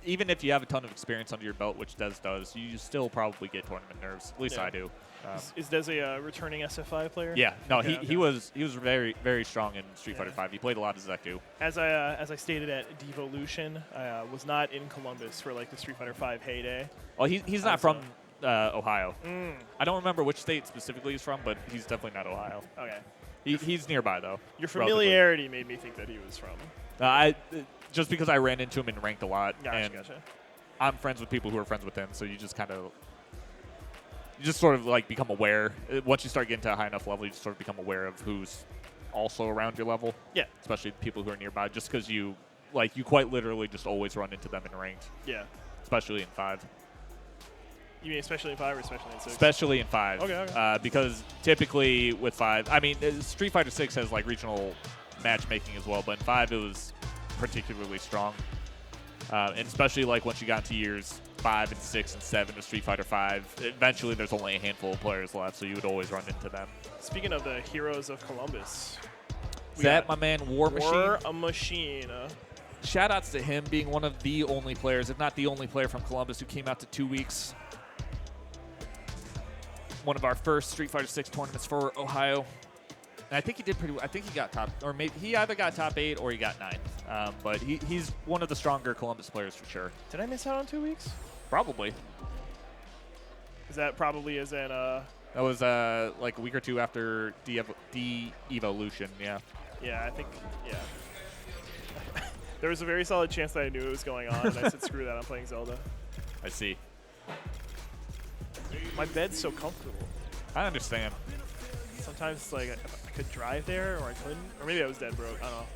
Even if you have a ton of experience under your belt, which Dez does, you still probably get tournament nerves. At least I do. Is Dez a returning SF5 player? Yeah, no, he was very, very strong in Street Fighter 5. He played a lot of Zeku. As I stated at Devolution, I was not in Columbus for like the Street Fighter 5 heyday. Well, he's not from Ohio. I don't remember which state specifically he's from, but he's definitely not Ohio. Okay. He's nearby though. Your familiarity made me think that he was from. Just because I ran into him in ranked a lot. Gotcha. I'm friends with people who are friends with him, so you just kind of. You just sort of like become aware. Once you start getting to a high enough level, you just sort of become aware of who's also around your level. Yeah. Especially people who are nearby, just because you quite literally just always run into them in ranked. Yeah. Especially in 5. You mean especially in 5 or especially in 6? Especially in 5. Okay. Because typically with 5, I mean, Street Fighter 6 has like regional matchmaking as well, but in 5 it was particularly strong. And especially like once you got into years 5 and 6 and 7 of Street Fighter 5, eventually there's only a handful of players left, so you would always run into them. Speaking of the heroes of Columbus, is that my man WarMachine? WarMachine. Shout outs to him being one of the only players, if not the only player from Columbus who came out to 2 weeks. One of our first Street Fighter 6 tournaments for Ohio. And I think he did pretty well. I think he got top, or maybe he either got top 8 or he got 9th. But he's one of the stronger Columbus players for sure. Did I miss out on 2 weeks? Probably. Is that probably as in That was like a week or 2 after De-Evolution, yeah. Yeah, I think, yeah. There was a very solid chance that I knew it was going on, and I said, screw that, I'm playing Zelda. I see. My bed's so comfortable. I understand. Sometimes it's like I could drive there, or I couldn't. Or maybe I was dead broke. I don't know.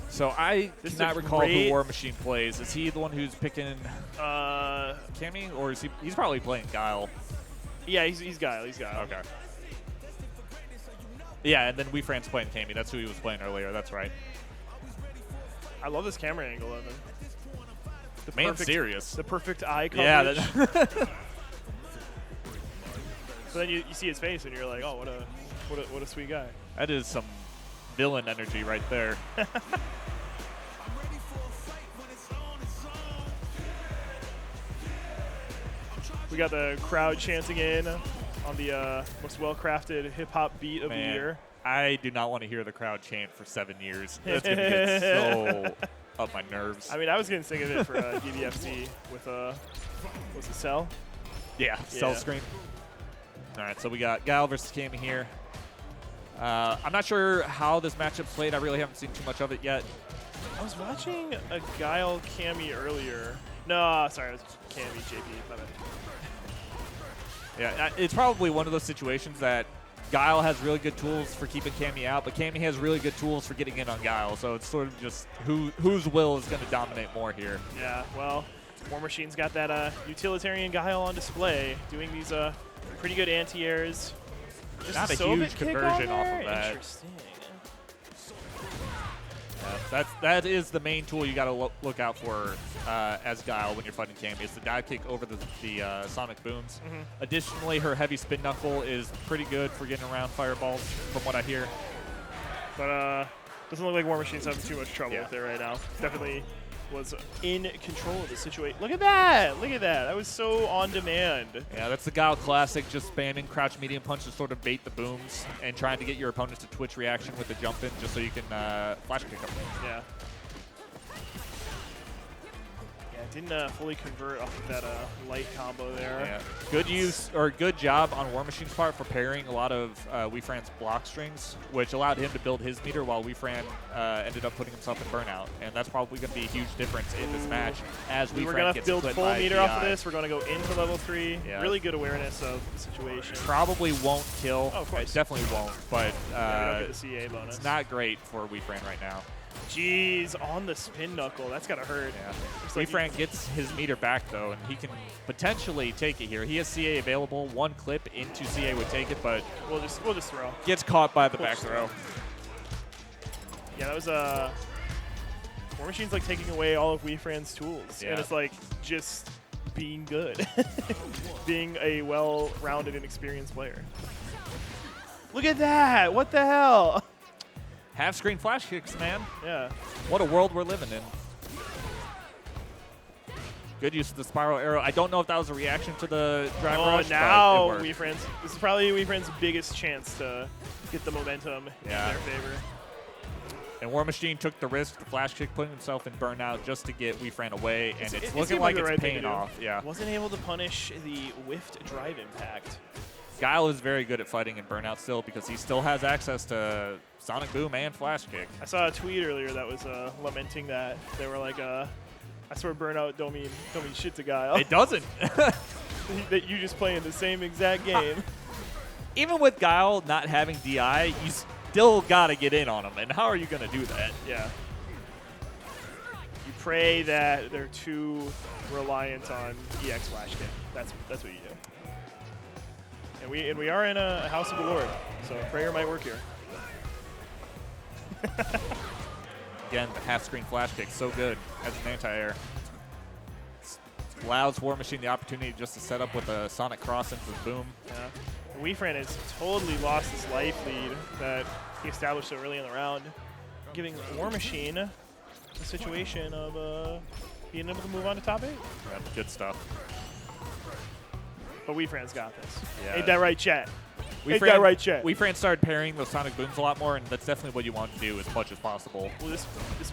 So I cannot recall who WarMachine plays. Is he the one who's picking Cammy, or is he's probably playing Guile? Yeah, he's Guile. He's Guile. Okay. Yeah, and then Wefran's playing Cammy. That's who he was playing earlier. That's right. I love this camera angle of him. Man's serious. The perfect eye coverage. Yeah. So then you see his face and you're like, oh, what a sweet guy. That is some villain energy right there. We got the crowd chanting in on the most well-crafted hip-hop beat of the year. I do not want to hear the crowd chant for 7 years. That's going to get so up my nerves. I mean, I was getting sick of it for DBFC with was it Cell? Yeah, Cell screen. All right, so we got Guile versus Cammy here. I'm not sure how this matchup's played. I really haven't seen too much of it yet. I was watching a Guile Cammy earlier. No, sorry, it was Cammy, JP, my bad. Yeah, it's probably one of those situations that Guile has really good tools for keeping Cammy out, but Cammy has really good tools for getting in on Guile. So it's sort of just whose will is going to dominate more here. Yeah, well, WarMachine's got that utilitarian Guile on display, doing these pretty good anti-airs. Not a huge conversion off of that. Interesting. That is the main tool you got to look out for as Guile when you're fighting Cammy. Is the dive kick over the sonic booms. Additionally, her heavy spin knuckle is pretty good for getting around fireballs, from what I hear. But doesn't look like WarMachine's having too much trouble with it right now. Definitely was in control of the situation. Look at that! Look at that! That was so on demand. Yeah, that's the Guile classic, just spamming crouch medium punch to sort of bait the booms and trying to get your opponent to twitch reaction with the jump in just so you can flash kick them. Yeah. Didn't fully convert off of that light combo there. Yeah. Good use, or good job on WarMachine's part for parrying a lot of Wefran's block strings, which allowed him to build his meter while Wefran ended up putting himself in burnout. And that's probably going to be a huge difference in this match as We're Wefran going to gets build split full by meter DI. off of this. We're going to go into level 3. Yeah. Really good awareness of the situation. Probably won't kill. Oh, of course. It definitely won't, but yeah, you don't get the CA bonus. it's not great for Wefran right now. Jeez, on the spin knuckle. That's got to hurt. Yeah. Like Wefran gets his meter back, though, and he can potentially take it here. He has CA available. One clip into CA would take it, but we'll just throw. Gets caught by the back throw. Yeah, that was WarMachine's like taking away all of Wefran's tools. Yeah. And it's like just being good. Being a well-rounded and experienced player. Look at that! What the hell? Half-screen flash kicks, man. Yeah. What a world we're living in. Good use of the spiral arrow. I don't know if that was a reaction to the drive rush. Now but it worked. this is probably Wefran's biggest chance to get the momentum in their favor. And WarMachine took the risk, the flash kick, putting himself in burnout just to get Wefran away, and it's looking like it's paying off. Yeah. Wasn't able to punish the whiffed drive impact. Guile is very good at fighting in burnout still because he still has access to Sonic Boom and Flash Kick. I saw a tweet earlier that was lamenting that. They were like, I swear burnout don't mean shit to Guile. It doesn't. That you just play in the same exact game. Even with Guile not having DI, you still got to get in on him. And how are you going to do that? Yeah. You pray that they're too reliant on EX Flash Kick. That's what you do. And we are in a house of the Lord, so prayer might work here. Again, the half-screen flash kick, so good as an anti-air. Allows WarMachine the opportunity just to set up with a Sonic Cross into the boom. Yeah. Wefran has totally lost his life lead that he established so early in the round, giving WarMachine the situation of being able to move on to top 8. Yeah, good stuff. But Wefran's got this. Yeah. Ain't that right, chat? Ain't that right, chat? Wefran started parrying those Sonic Booms a lot more, and that's definitely what you want to do as much as possible. Well, this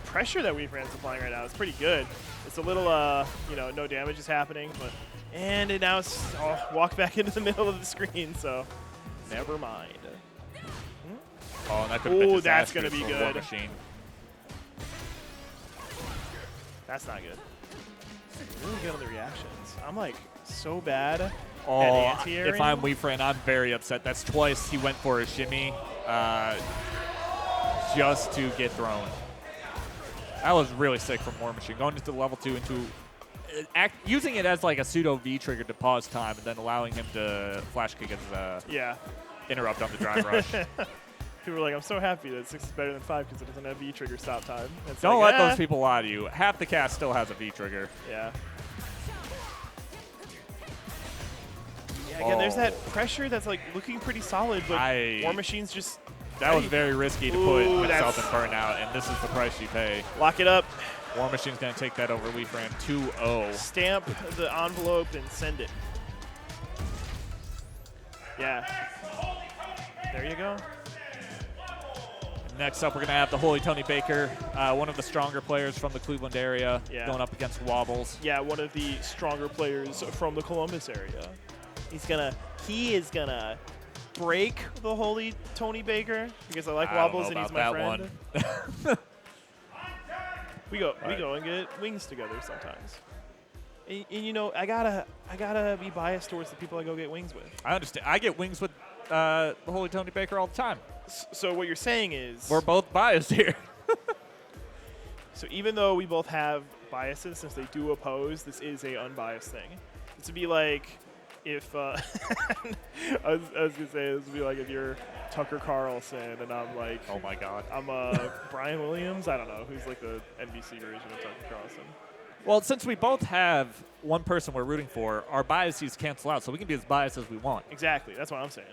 pressure that Wefran's applying right now is pretty good. It's a little, no damage is happening, and it now walk back into the middle of the screen, so never mind. Oh, and that could have been that's going to disastrous be for good. WarMachine. That's not good. Really good on the reactions. I'm like so bad. Oh, if I'm Wefran, I'm very upset. That's twice he went for a shimmy just to get thrown. That was really sick from WarMachine. Going into level 2 into using it as like a pseudo V trigger to pause time and then allowing him to flash kick as interrupt on the drive rush. People are like, I'm so happy that 6 is better than 5 because it doesn't have V trigger stop time. It's Don't like, let those people lie to you. Half the cast still has a V trigger. Yeah. Again, there's that pressure that's like looking pretty solid, but WarMachine's just... That was very risky to put himself in burnout, and this is the price you pay. Lock it up. WarMachine's going to take that over Wefran 2-0. Stamp the envelope and send it. Yeah. There you go. Next up, we're going to have TheHolyTonybaker, one of the stronger players from the Cleveland area, going up against Wobbles. Yeah, one of the stronger players from the Columbus area. He is gonna break the HolyTonybaker because I like Wobbles and he's my friend. we go and get wings together sometimes. And you know, I gotta be biased towards the people I go get wings with. I understand. I get wings with the HolyTonybaker all the time. So what you're saying is we're both biased here. So even though we both have biases, since they do oppose, this is a unbiased thing. This would be like if I was gonna say this would be like if you're Tucker Carlson and I'm like, oh my God, I'm Brian Williams. I don't know who's like the NBC version of Tucker Carlson. Well, since we both have one person we're rooting for, our biases cancel out, so we can be as biased as we want. Exactly. That's what I'm saying.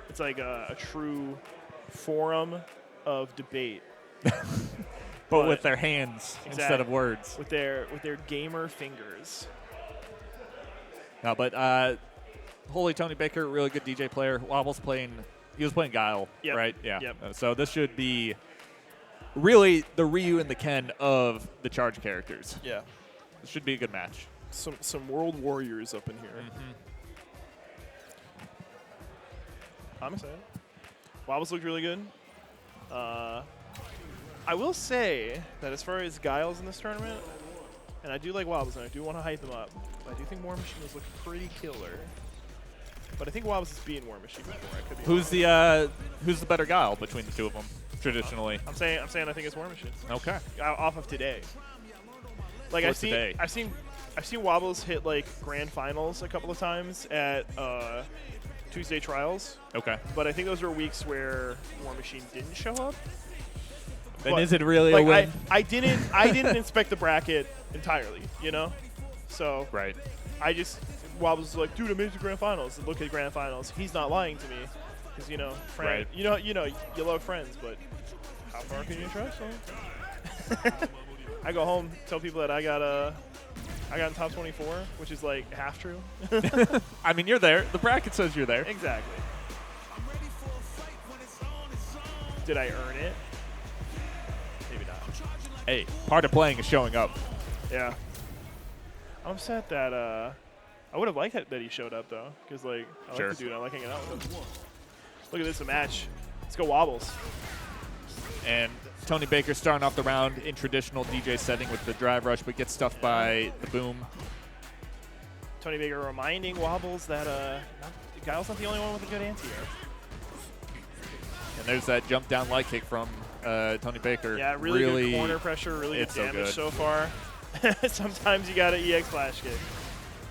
It's like a true forum of debate. But with their hands instead of words. With their gamer fingers. No, but HolyTonybaker, really good DJ player. Wobbles he was playing Guile, right? Yeah. Yep. So this should be really the Ryu and the Ken of the charge characters. Yeah. This should be a good match. Some world warriors up in here. I'm excited. Wobbles looked really good. I will say that as far as Guiles in this tournament, and I do like Wobbles, and I do want to hype them up, but I do think WarMachine has looked pretty killer. But I think Wobbles has beaten WarMachine before. I could be who's the better Guile between the two of them traditionally? I'm saying I think it's WarMachine. Okay. Off of today. Like I've seen Wobbles hit like grand finals a couple of times at Tuesday trials. Okay. But I think those were weeks where WarMachine didn't show up. Then is it really a win? I didn't inspect the bracket entirely, you know? So right. Wobbles was like, dude, I made it to grand finals. And look at grand finals. He's not lying to me. Because, you know, friend, right. you love friends, but how far can you trust them? I go home, tell people that I got in top 24, which is like half true. I mean, you're there. The bracket says you're there. Exactly. Did I earn it? Maybe not. Hey, part of playing is showing up. Yeah. I'm upset that I would have liked that he showed up though, because like I like the dude, I like hanging out with him. Look at this, a match. Let's go Wobbles. And Tonybaker starting off the round in traditional DJ setting with the drive rush, but gets stuffed by the boom. Tonybaker reminding Wobbles that Guile's not the only one with a good anti-air. And there's that jump down light kick from Tonybaker. Yeah, really good corner pressure, really good damage so far. Sometimes you got an EX flash kick.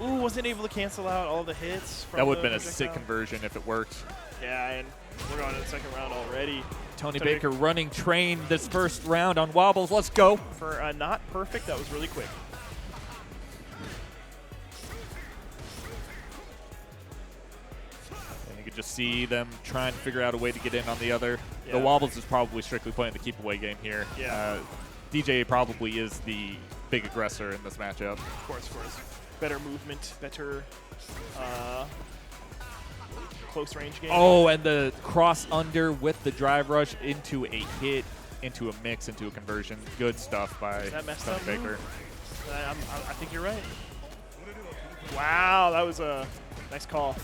Ooh, wasn't able to cancel out all the hits. From that would have been a sick conversion if it worked. Yeah, and we're going to the second round already. Tonybaker running train this first round on Wobbles. Let's go. For not perfect, that was really quick. And you could just see them trying to figure out a way to get in on the other. Yeah. The Wobbles is probably strictly playing the keep away game here. Yeah. DeeJay probably is the big aggressor in this matchup. Of course. Better movement, better close range game. Oh, and the cross under with the drive rush into a hit, into a mix, into a conversion. Good stuff by Tonybaker. I think you're right. Wow, that was a nice call.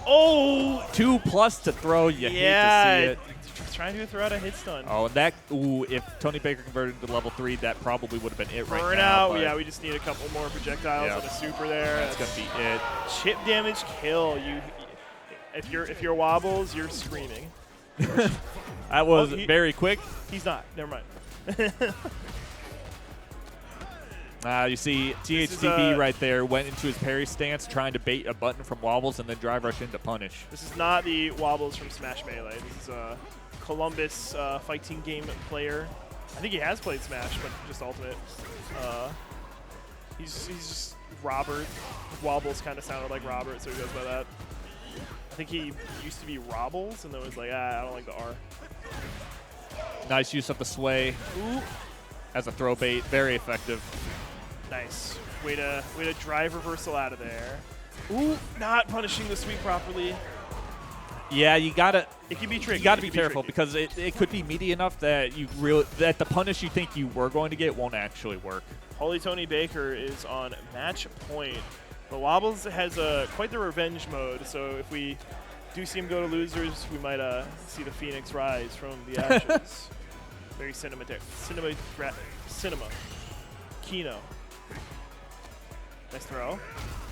Oh! 2+ to throw. You hate to see it. Trying to throw out a hit stun. Oh, and that, if Tonybaker converted to level 3, that probably would have been it right Burn now. out. Yeah, we just need a couple more projectiles and a super there. That's going to be it. Chip damage kill. If you're Wobbles, you're screaming. That was very quick. He's not. Never mind. You see THTB right there went into his parry stance trying to bait a button from Wobbles and then drive rush in to punish. This is not the Wobbles from Smash Melee. This is a Columbus fighting game player. I think he has played Smash, but just Ultimate. He's just Robert. Wobbles kind of sounded like Robert, so he goes by that. I think he used to be Robbles, and then was like, I don't like the R. Nice use of the sway as a throw bait. Very effective. Nice. Way to drive reversal out of there. Ooh, not punishing the sweep properly. Yeah, you gotta. It can be tricky. You gotta be careful because it could be meaty enough that that the punish you think you were going to get won't actually work. HolyTonybaker is on match point. The Wobbles has quite the revenge mode. So if we do see him go to losers, we might see the Phoenix rise from the ashes. Very cinematic. Cinema. Kino. Nice throw.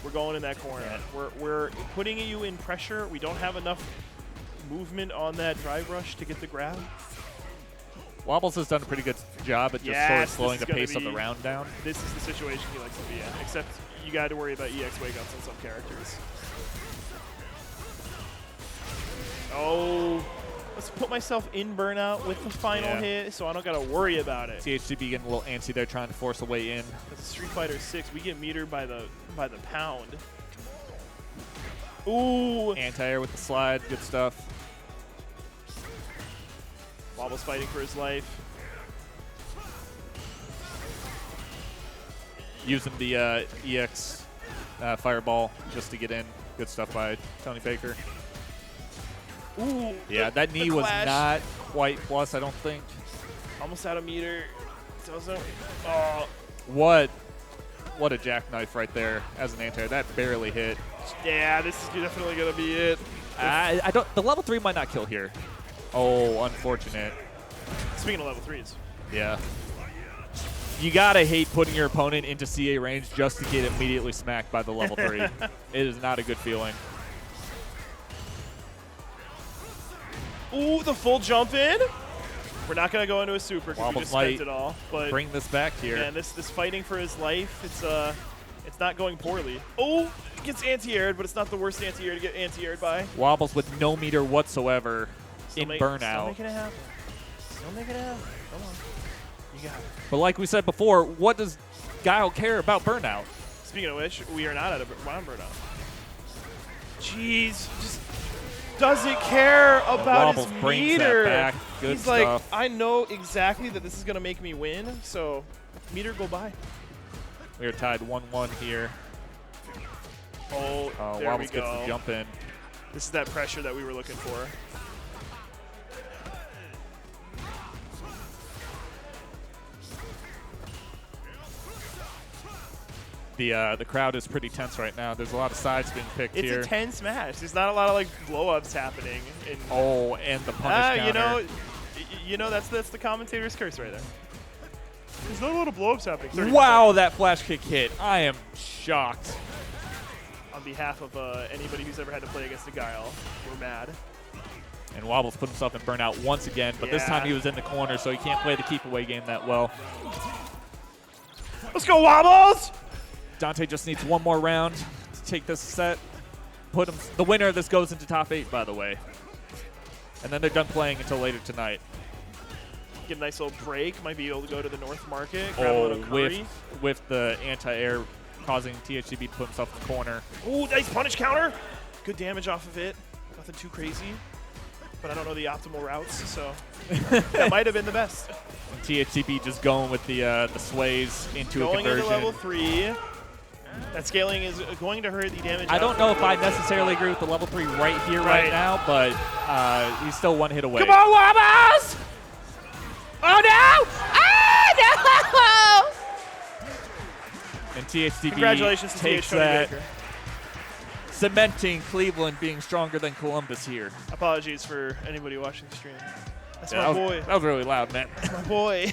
We're going in that corner. Yeah. We're putting you in pressure. We don't have enough movement on that drive rush to get the grab. Wobbles has done a pretty good job at just sort of slowing the pace of the round down. This is the situation he likes to be in, except you got to worry about EX wake-ups on some characters. Oh, let's put myself in burnout with the final hit so I don't got to worry about it. THCB getting a little antsy there, trying to force a way in. That's Street Fighter 6. We get metered by the pound. Ooh. Anti-air with the slide. Good stuff. Wobbles fighting for his life. Using the EX fireball just to get in. Good stuff by TonyBaker. Ooh. Yeah, that knee was not quite plus, I don't think. Almost out of meter. Oh. What a jackknife right there as an anti-air. That barely hit. Yeah, this is definitely going to be it. I don't. The level 3 might not kill here. Oh, unfortunate. Speaking of level 3s. Yeah. You gotta hate putting your opponent into CA range just to get immediately smacked by the level 3. It is not a good feeling. Ooh, the full jump in. We're not gonna go into a super because we just spent it all. But bring this back here. Man, this fighting for his life, it's not going poorly. Oh, it gets anti-aired, but it's not the worst anti-air to get anti-aired by. Wobbles with no meter whatsoever in burnout. Still making it happen. Still making it happen. Come on. You got it. But like we said before, what does Guile care about burnout? Speaking of which, we are not at a burnout. Jeez, just doesn't care about his meter. That back. Good He's stuff. like, I know exactly that this is going to make me win, so meter go by. We are tied 1-1 here. Oh, there Wobbles we go. gets the jump in. This is that pressure that we were looking for. The crowd is pretty tense right now. There's a lot of sides being picked here. It's a tense match. There's not a lot of like blow-ups happening. And the punish counter. You know that's the commentator's curse right there. There's not a lot of blow-ups happening. Wow, that flash kick hit. I am shocked. On behalf of anybody who's ever had to play against a Guile, we're mad. And Wobbles put himself in burnout once again, but this time he was in the corner, so he can't play the keep-away game that well. Let's go, Wobbles! Dante just needs one more round to take this set. Put him. The winner of this goes into top 8, by the way. And then they're done playing until later tonight. Get a nice little break. Might be able to go to the North Market. Grab a little curry. With the anti-air causing THCB to put himself in the corner. Ooh, nice punish counter. Good damage off of it. Nothing too crazy. But I don't know the optimal routes, so that might have been the best. And THCB just going with the sways into a conversion. Going into level 3. That scaling is going to hurt the damage. I don't know if I necessarily agree with the level 3 right here, right now, but he's still one hit away. Come on, Wobbles! Oh, no! Ah, no! And THCB Congratulations to takes that, TheHolyTonybaker. cementing Cleveland being stronger than Columbus here. Apologies for anybody watching the stream. That's my boy. That was really loud, man. That's my boy.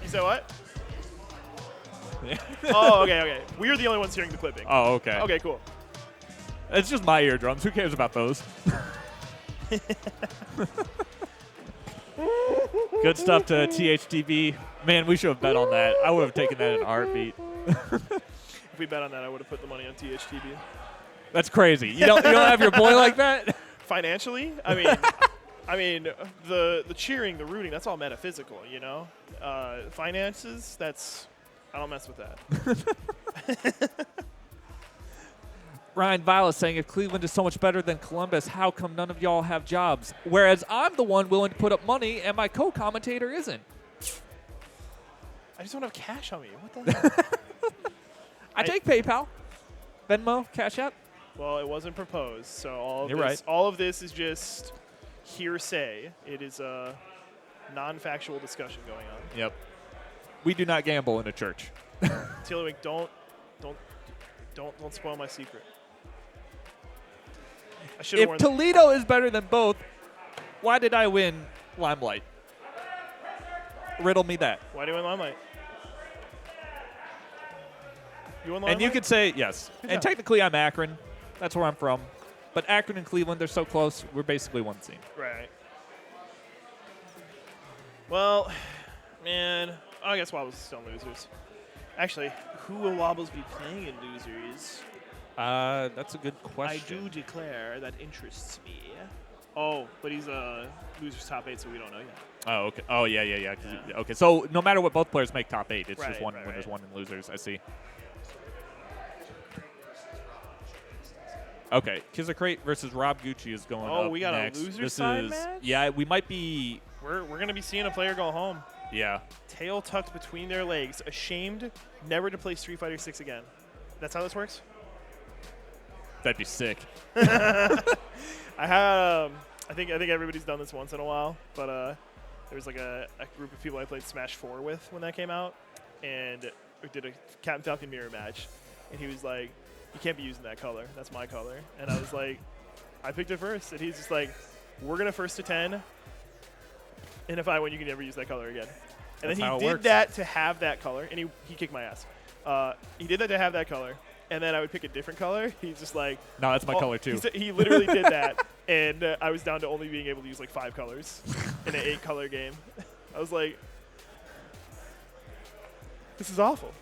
You said what? Oh, okay. We are the only ones hearing the clipping. Oh, okay. Okay, cool. It's just my eardrums. Who cares about those? Good stuff to THTB. Man, we should have bet on that. I would have taken that in a heartbeat. If we bet on that, I would have put the money on THTB. That's crazy. You don't have your boy like that? Financially? I mean, the cheering, the rooting, that's all metaphysical, you know? Finances, I don't mess with that. Ryan Viola saying, if Cleveland is so much better than Columbus, how come none of y'all have jobs? Whereas I'm the one willing to put up money and my co-commentator isn't. I just don't have cash on me. What the heck? I take PayPal, Venmo, Cash App. Well, it wasn't proposed, so right. All of this is just hearsay. It is a non-factual discussion going on. Yep. We do not gamble in a church. TheHolyTonybaker, don't spoil my secret. should have If Toledo is better than both, why did I win Limelight? Riddle me that. Why do you win Limelight? You won Limelight? And you could say yes. And technically, I'm Akron. That's where I'm from. But Akron and Cleveland, they're so close. We're basically one team. Right. Well, man, I guess Wobbles is still in losers. Actually, who will Wobbles be playing in losers? That's a good question. I do declare that interests me. Oh, but he's a losers top 8, so we don't know yet. Oh, okay. Oh, yeah. Okay, so no matter what, both players make top 8. It's Right, just one right, winners, right. one in losers. I see. Okay, Kizzercrate versus RobGucci is going up Oh, we got next. a loser This side is, match? yeah, we might be, We're going to be seeing a player go home. yeah. Tail tucked between their legs, ashamed never to play Street Fighter 6 again. That's how this works? That'd be sick. I had, I think everybody's done this once in a while, but there was like a group of people I played Smash 4 with when that came out, and we did a Captain Falcon mirror match, and he was like, "You can't be using that color. That's my color." And I was like, "I picked it first," and he's just like, "We're gonna first to 10, and if I win, you can never use that color again." And That's then how he it did works. that to have that color, and he kicked my ass. He did that to have that color, and then I would pick a different color. He's just like, No, that's my oh, color too. He literally did that, and I was down to only being able to use like 5 colors in an 8-color game. I was like, this is awful.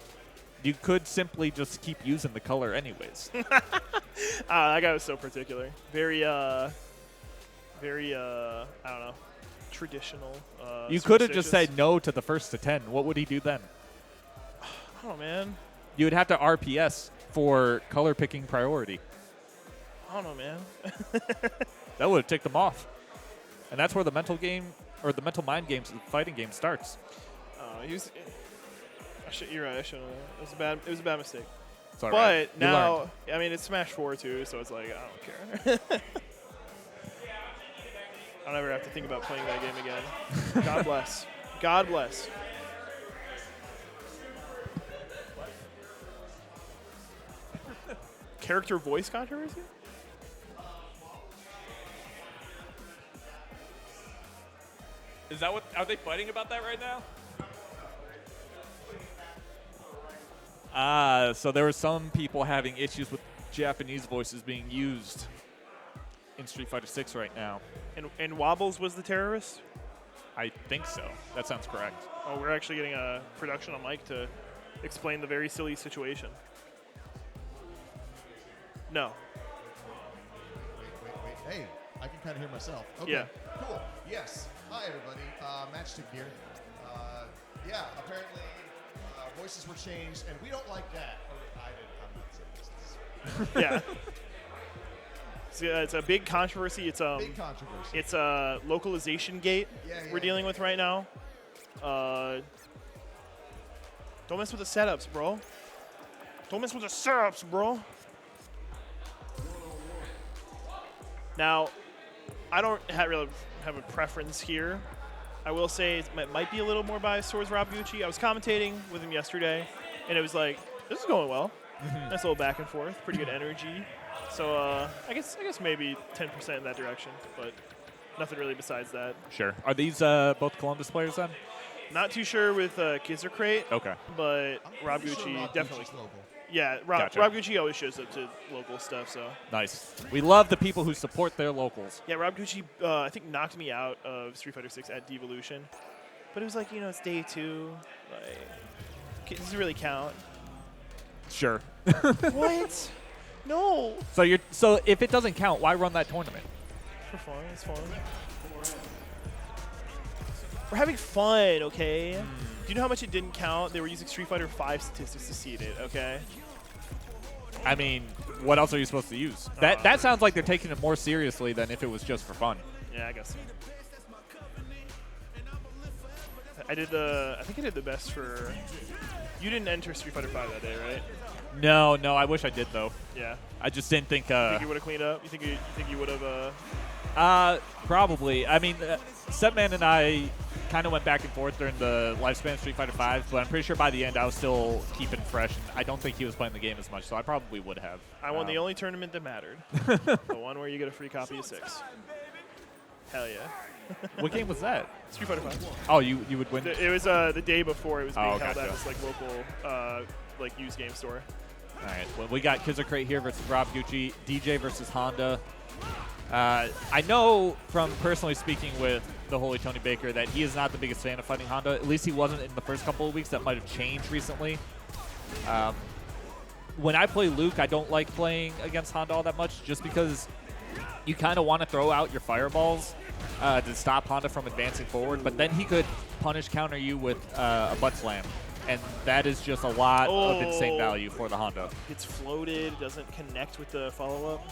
You could simply just keep using the color anyways. That guy was so particular. Very, I don't know, traditional. You could have just superstitious. said no to the first to 10. What would he do then? I don't know, man. You would have to RPS for color picking priority. I don't know, man. That would have ticked them off. And that's where the mental game, or the mental mind games, the fighting game starts. He was. You're right. I shouldn't have. It was a bad mistake. It's all But right. You now, learned. I mean, it's Smash 4 too, so it's like I don't care. I'll never have to think about playing that game again. God bless. God bless. Character voice controversy? Is that what? Are they fighting about that right now? So there were some people having issues with Japanese voices being used in Street Fighter 6 right now. And Wobbles was the terrorist? I think so. That sounds correct. Oh, we're actually getting a production on mic to explain the very silly situation. No. Wait. Hey, I can kind of hear myself. Okay. Yeah. Cool. Yes. Hi, everybody. Matchstick here. Yeah, apparently voices were changed, and we don't like that. I'm not saying this. Yeah, it's a big controversy. It's Big controversy. It's a localization gate we're dealing with right now. Don't mess with the setups, bro. Don't mess with the setups, bro. Now, I don't really have a preference here. I will say it might be a little more biased towards RobGucci. I was commentating with him yesterday, and it was like, this is going well. Nice little back and forth, pretty good energy. So I guess maybe 10% in that direction, but nothing really besides that. Sure. Are these both Columbus players then? Not too sure with Kizzercrate, Okay. but I'm pretty RobGucci sure definitely. Local. Yeah, Gotcha. RobGucci always shows up to local stuff, so. Nice. We love the people who support their locals. Yeah, RobGucci, I think, knocked me out of Street Fighter 6 at Devolution. But it was like, it's day 2. Like, does it really count? Sure. What? No. So if it doesn't count, why run that tournament? For fun, it's fun. We're having fun, okay? Do you know how much it didn't count? They were using Street Fighter 5 statistics to seed it, okay? I mean, what else are you supposed to use? That sounds like they're taking it more seriously than if it was just for fun. Yeah, I guess so. I think I did the best for. You didn't enter Street Fighter 5 that day, right? No, I wish I did though. Yeah. I just didn't think. Think you would have cleaned up? You think you would have? Probably. I mean, Setman and I kind of went back and forth during the lifespan of Street Fighter V, but I'm pretty sure by the end I was still keeping fresh, and I don't think he was playing the game as much, so I probably would have. I won the only tournament that mattered. The one where you get a free copy of 6. Hell yeah. What game was that? Street Fighter V. Oh, you would win? It was the day before it was being held gotcha. at this like local like used game store. All right, well, we got Kizzercrate here versus RobGucci, DeeJay versus Honda. I know from personally speaking with TheHolyTonybaker that he is not the biggest fan of fighting Honda. At least he wasn't in the first couple of weeks. That might have changed recently. When I play Luke, I don't like playing against Honda all that much just because you kind of want to throw out your fireballs to stop Honda from advancing forward, but then he could punish counter you with a butt slam. And that is just a lot of insane value for the Honda. It's floated, doesn't connect with the follow-up.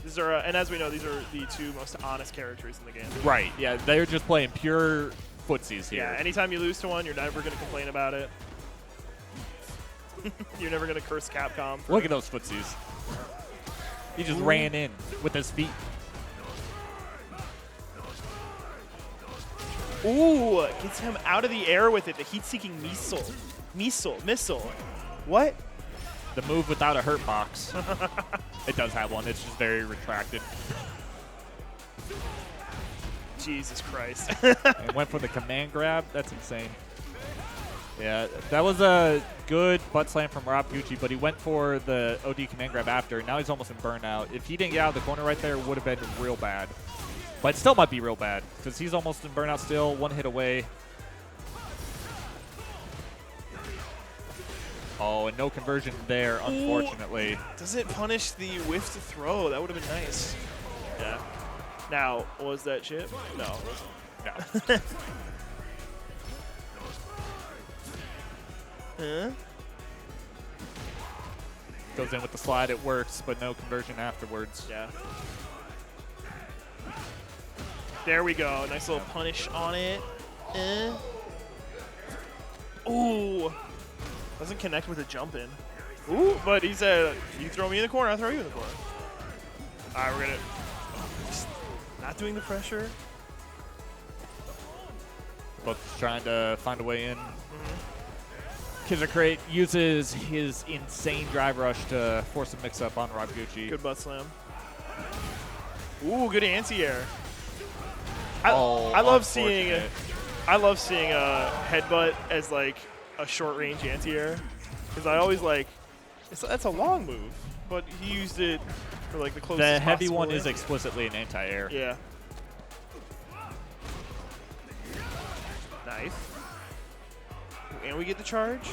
These are, and as we know, these are the 2 most honest characters in the game. Right, yeah, they're just playing pure footsies here. Yeah, anytime you lose to one, you're never going to complain about it. You're never going to curse Capcom. Look at those footsies. He just ran in with his feet. Ooh, gets him out of the air with it. The heat-seeking missile. Missile. What? The move without a hurt box. It does have one. It's just very retracted. Jesus Christ. And went for the command grab. That's insane. Yeah, that was a good butt slam from RobGucci, but he went for the OD command grab after. Now he's almost in burnout. If he didn't get out of the corner right there, it would have been real bad. But it still might be real bad because he's almost in burnout still. 1 hit away. Oh, and no conversion there, unfortunately. Does it punish the whiff to throw? That would have been nice. Yeah. Now, was that chip? No, it wasn't. No. Huh? Goes in with the slide, it works, but no conversion afterwards. Yeah. There we go. Nice little punish on it. Ooh. Doesn't connect with a jump in. Ooh, but he said, you throw me in the corner, I'll throw you in the corner. All right, we're going to... Not doing the pressure. Both trying to find a way in. Kizzercrate uses his insane drive rush to force a mix-up on RobGucci. Good butt slam. Ooh, good anti-air. I love seeing a headbutt as like a short-range anti-air because I always like that's a long move, but he used it for like the closest. The heavy possible one is range. explicitly an anti-air. Yeah. Nice. And we get the charge.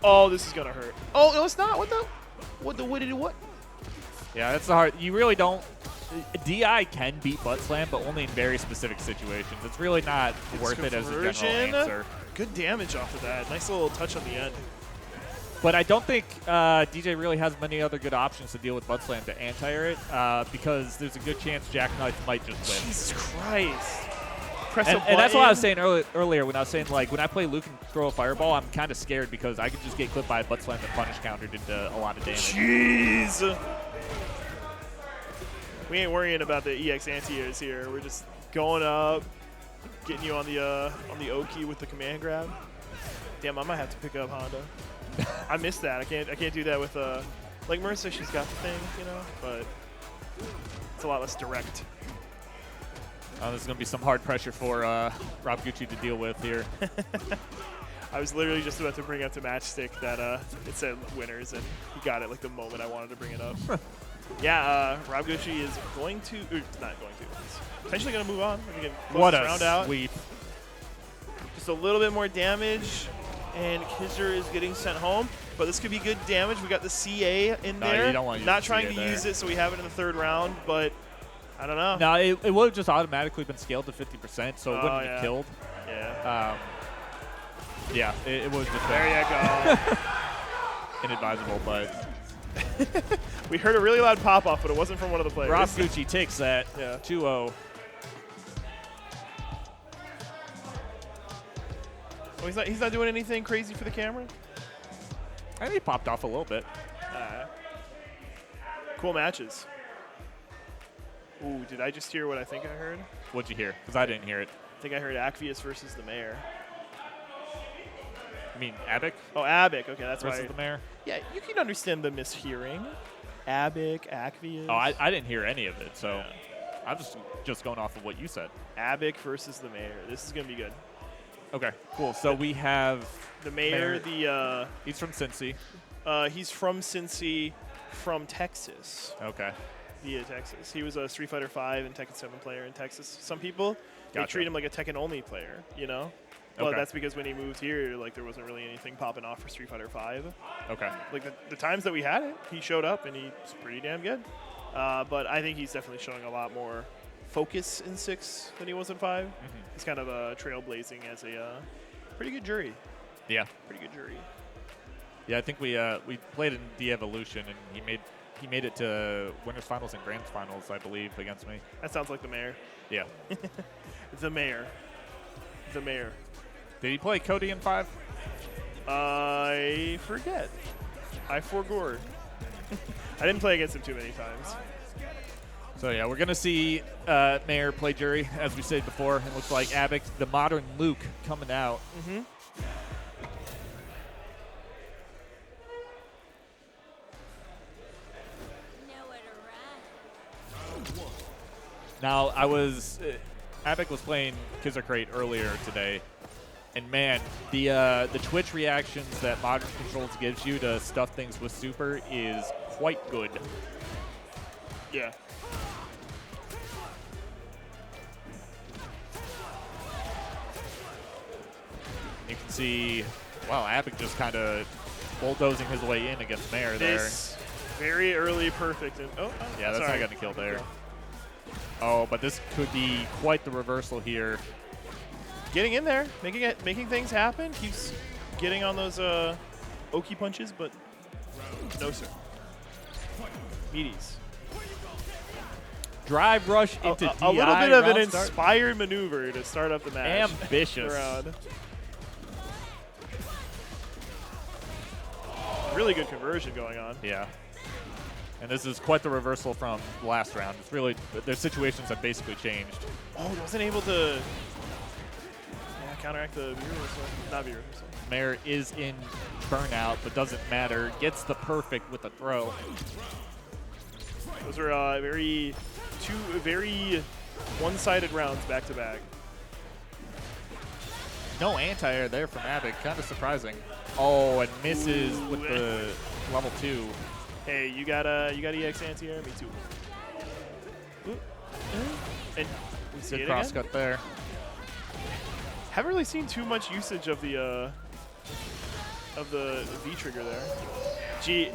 Oh, this is gonna hurt. Oh no, it's not. What did it? What? Yeah, that's the hard. You really don't. DI can beat butt slam, but only in very specific situations. It's really not worth it as a general answer. Good damage off of that. Nice little touch on the end. But I don't think DeeJay really has many other good options to deal with butt slam to anti-air it because there's a good chance Jackknife might just win. Jesus Christ. Press a button. And that's what I was saying earlier when I was saying, like, when I play Luke and throw a fireball, I'm kind of scared because I could just get clipped by a butt slam that punish countered into a lot of damage. Jeez. We ain't worrying about the EX anti-airs here. We're just going up, getting you on the O-key with the command grab. Damn, I might have to pick up Honda. I missed that. I can't do that with like Marisa. She's got the thing, you know, but it's a lot less direct. There's going to be some hard pressure for RobGucci to deal with here. I was literally just about to bring up the matchstick that it said winners, and he got it like the moment I wanted to bring it up. Yeah, RobGucci is going to, not going to, he's potentially going to move on. What a round out. sweep. Just a little bit more damage, and Kizzer is getting sent home. But this could be good damage. We got the CA in there. You don't want to use not the trying CA to there. use it, so we have it in the 3rd round, but I don't know. No, it would have just automatically been scaled to 50%, so it wouldn't have killed. Yeah. Yeah, it was just There you go. inadvisable, but We heard a really loud pop-off, but it wasn't from one of the players. RobGucci takes that. Yeah. 2-0. Oh, he's not doing anything crazy for the camera? I think he popped off a little bit. Cool matches. Ooh, did I just hear what I think I heard? What'd you hear? Because I didn't hear it. think I heard Acvius versus the mayor. I mean, Abbock Oh, Abbock. Okay, that's versus right. the mayor. Yeah, you can understand the mishearing. Abbock, Acvius. Oh, I didn't hear any of it, so Yeah. I'm just going off of what you said. Abbock versus the mayor. This is going to be good. Okay, cool. So we have The mayor, he's from Cincy. he's from Cincy, from Texas, Okay. via Texas. He was a Street Fighter 5 and Tekken 7 player in Texas. Some people, they Gotcha. treat him like a Tekken-only player, you know? But Okay. that's because when he moved here, like, there wasn't really anything popping off for Street Fighter 5. Okay. Like, the times that we had it, he showed up, and he's pretty damn good. But I think he's definitely showing a lot more focus in 6 than he was in 5. He's kind of trailblazing as a pretty good Juri. Yeah. Pretty good Juri. Yeah, I think we played in De-Evolution, and he made it to winners finals and grand finals, I believe, against me. That sounds like the mayor. Yeah. The mayor. The mayor. Did he play Cody in 5? I forget. I forgot. I didn't play against him too many times. So yeah, we're gonna see Mayor play Juri, as we said before. It looks like Abbock, the modern Luke, coming out. Now Abbock was playing Kizzercrate earlier today, and man, the Twitch reactions that Modern Controls gives you to stuff things with Super is quite good. Yeah. You can see, wow, Abbock just kind of bulldozing his way in against Mayor there. This very early perfect. And, Yeah, that's sorry. not getting killed there. Oh, but this could be quite the reversal here. Getting in there, making things happen. Keeps getting on those Oki punches, but no sir. Meaties. Drive rush into DI. A little bit of an round start. inspired maneuver to start up the match. Ambitious. Round. Really good conversion going on. Yeah. And this is quite the reversal from last round. It's really, their situations have basically changed. Oh, he wasn't able to counteract the viewer reversal. Not viewer reversal. Mayor is in burnout, but doesn't matter. Gets the perfect with a throw. Those are two very one-sided rounds back to back. No anti-air there from Abbock. Kind of surprising. Oh, and misses with the level 2. Hey, you got EX anti-air? Me too. Ooh. And we see Good it cross again? cut there. Haven't really seen too much usage of the V trigger there. Gee.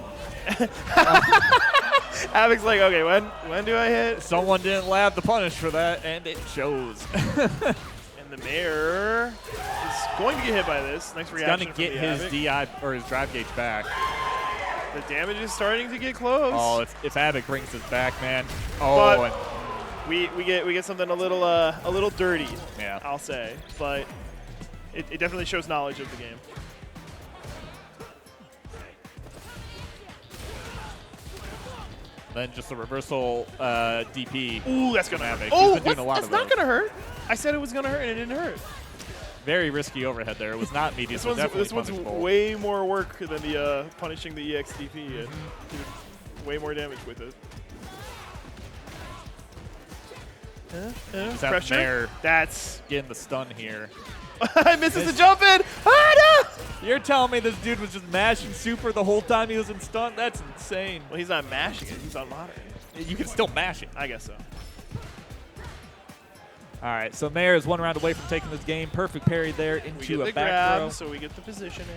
Abbock's like, okay, when do I hit? Someone didn't lab the punish for that, and it shows. And the mayor is going to get hit by this. Nice He's reaction gonna from get the his Abbock. DI or his drive gauge back. The damage is starting to get close. Oh, if Abbock brings this back, man. Oh, But we get something a little dirty. Yeah. I'll say, but it definitely shows knowledge of the game. then just a reversal DP. Ooh, that's gonna Abbock. hurt. He's Oh, been doing a lot that's of not those. gonna hurt. I said it was gonna hurt, and it didn't hurt. Very risky overhead there. It was not medium. This one's way more work than the punishing the EXDP and did way more damage with it. Just that Pressure. Mayor That's getting the stun here. misses the jump in. Ah, no! You're telling me this dude was just mashing super the whole time he was in stun? That's insane. Well, he's not mashing it. He's on modern. You can still mash it. I guess so. All right, so Mayor is one round away from taking this game. Perfect parry there We into get a the back grab, throw. so we get the positioning.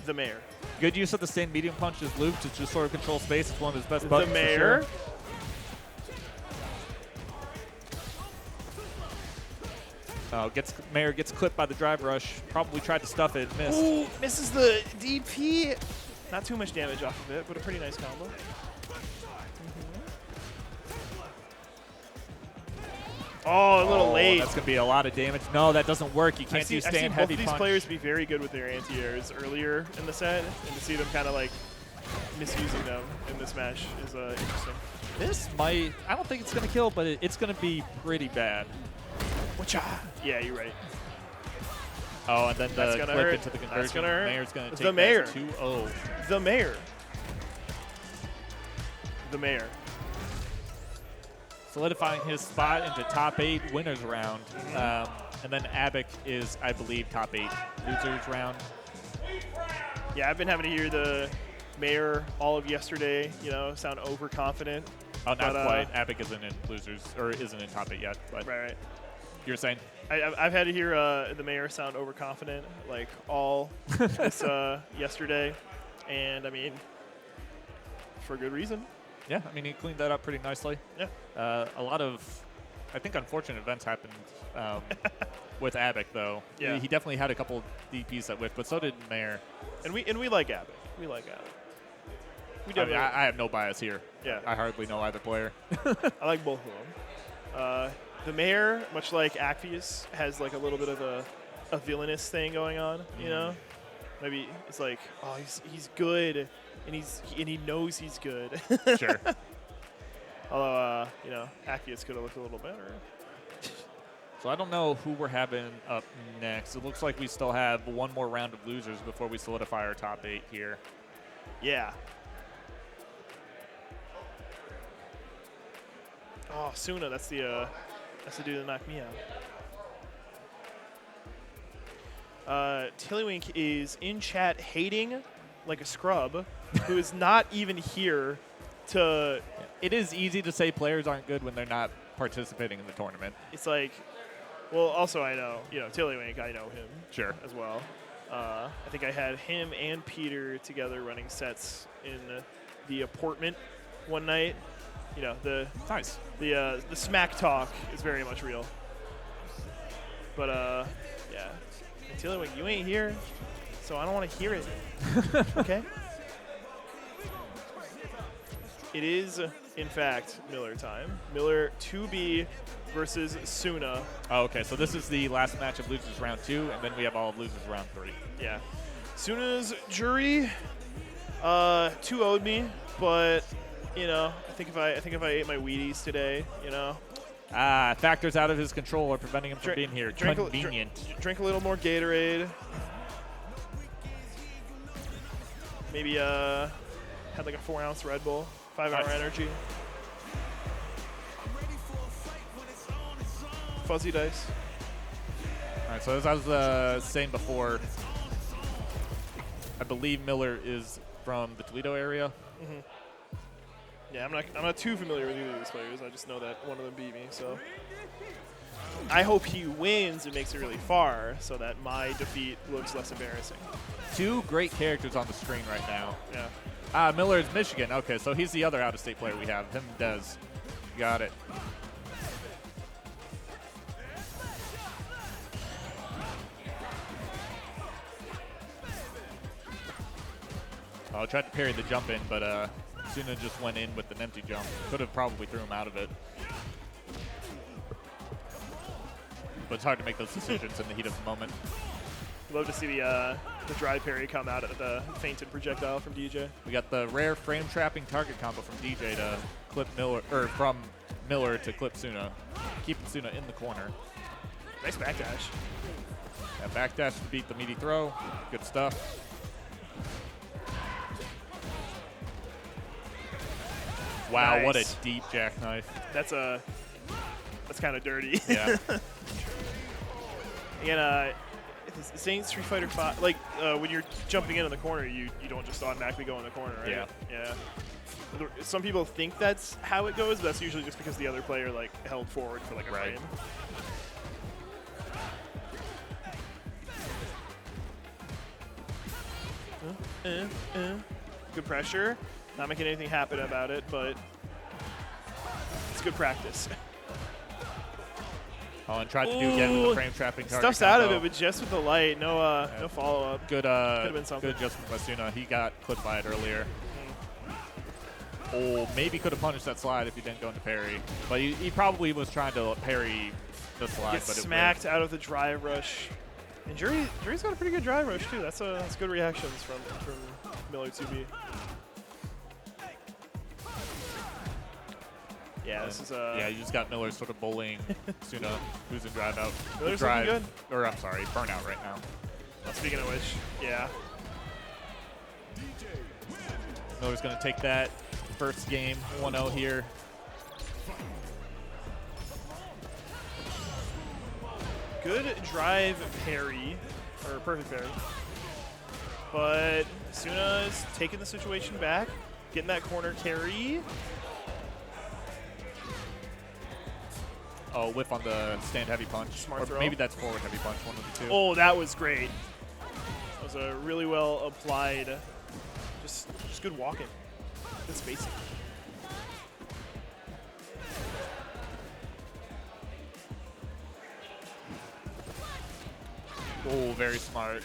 The mayor. Good use of the same medium punch as Luke to just sort of control space. It's one of his best The buttons for mayor. sure. Mayor gets clipped by the drive rush. Probably tried to stuff it, missed. Ooh, misses the DP. Not too much damage off of it, but a pretty nice combo. Oh, a little late. That's going to be a lot of damage. No, that doesn't work. You can't do I've stand seen both heavy of these punch. players be very good with their anti-airs earlier in the set, and to see them kind of like misusing them in this match is interesting. This might, I don't think it's going to kill, but it's going to be pretty bad. Yeah, you're right. Oh, and then That's the gonna clip hurt. into the That's conversion. gonna hurt. Mayor's going to take The Mayor. that 2-0. The Mayor. The Mayor. Solidifying his spot into top 8 winners round. And then Abbock is, I believe, top 8 losers round. Yeah, I've been having to hear the Mayor all of yesterday, you know, sound overconfident. Oh, not quite. Abbock isn't in losers, or isn't in top 8 yet. But Right. you were saying? I've had to hear the Mayor sound overconfident, like all this yesterday. And, I mean, for good reason. Yeah, I mean, he cleaned that up pretty nicely. Yeah. A lot of, I think, unfortunate events happened with Abbock, though. Yeah. He definitely had a couple DPs that whiffed, but so did Mayor. And we like Abbock. We like Abbock. We I, definitely. mean, I have no bias here. Yeah. I hardly know either player. I like both of them. The Mayor, much like Acvius, has like a little bit of a villainous thing going on. You know, maybe it's like, oh, he's good, and he knows he's good. Sure. Although, you know, Acvius could have looked a little better. So I don't know who we're having up next. It looks like we still have one more round of losers before we solidify our top 8 here. Yeah. Oh, Suna, that's the dude that knocked me out. Tillywink is in chat hating like a scrub, who is not even here to. It is easy to say players aren't good when they're not participating in the tournament. It's like, well, also I know, you know, Tillywink, I know him. Sure. As well. I think I had him and Peter together running sets in the apartment one night. You know, the smack talk is very much real. But yeah, and Tillywink, you ain't here, so I don't want to hear it. Okay. It is, in fact, Miller time. Miller 2B versus Suna. Oh, okay, so this is the last match of losers round 2, and then we have all of losers round 3. Yeah. Suna's Juri 2-0'd me, but you know, I think if I ate my Wheaties today, you know. Factors out of his control are preventing him from being here. Convenient. Drink a little more Gatorade. Maybe had like a 4-ounce Red Bull, 5-hour energy. Fuzzy dice. All right, so as I was saying before, I believe Miller is from the Toledo area. Mm-hmm. Yeah, I'm not too familiar with either of these players. I just know that one of them beat me. So I hope he wins and makes it really far, so that my defeat looks less embarrassing. 2 great characters on the screen right now. Yeah. Miller is Michigan. Okay, so he's the other out-of-state player we have. Him and Dez. Got it. I tried to parry the jump in, but Suna just went in with an empty jump. Could have probably threw him out of it. But it's hard to make those decisions in the heat of the moment. Love to see the dry parry come out of the fainted projectile from DeeJay. We got the rare frame trapping target combo from DeeJay to clip Miller, or from Miller to clip Suna, keeping Suna in the corner. Nice backdash. Yeah, backdash to beat the meaty throw. Good stuff. Wow, Nice. what a deep jackknife. That's kind of dirty. Yeah. Again, saying Street Fighter 5, like when you're jumping in the corner, you don't just automatically go in the corner, right? Yeah. Yeah. Some people think that's how it goes, but that's usually just because the other player like held forward for like a frame. Good pressure. Not making anything happen about it, but it's good practice. Oh, and tried to do again with the frame trapping target Stuff's combo. out of it, but just with the light, no follow-up. Good, Could've been something. good adjustment by Suna. He got clipped by it earlier. Oh, maybe could have punished that slide if he didn't go into parry. But he probably was trying to parry the slide. Gets but smacked out of the drive rush. And Juri's got a pretty good drive rush, too. That's good reactions from Miller 2B. Yeah, this is yeah, you just got Miller sort of bullying Suna, who's in drive out. Miller's drive, looking good. Or I'm sorry, burnout right now. Speaking of which, yeah. Miller's going to take that first game, 1-0 here. Good drive parry, or perfect parry. But Suna is taking the situation back, getting that corner carry. Oh, whiff on the stand heavy punch. Smart or throw. Maybe that's forward heavy punch, one of the two. Oh, that was great. That was a really well applied, just good walking. Good spacing. Oh, very smart.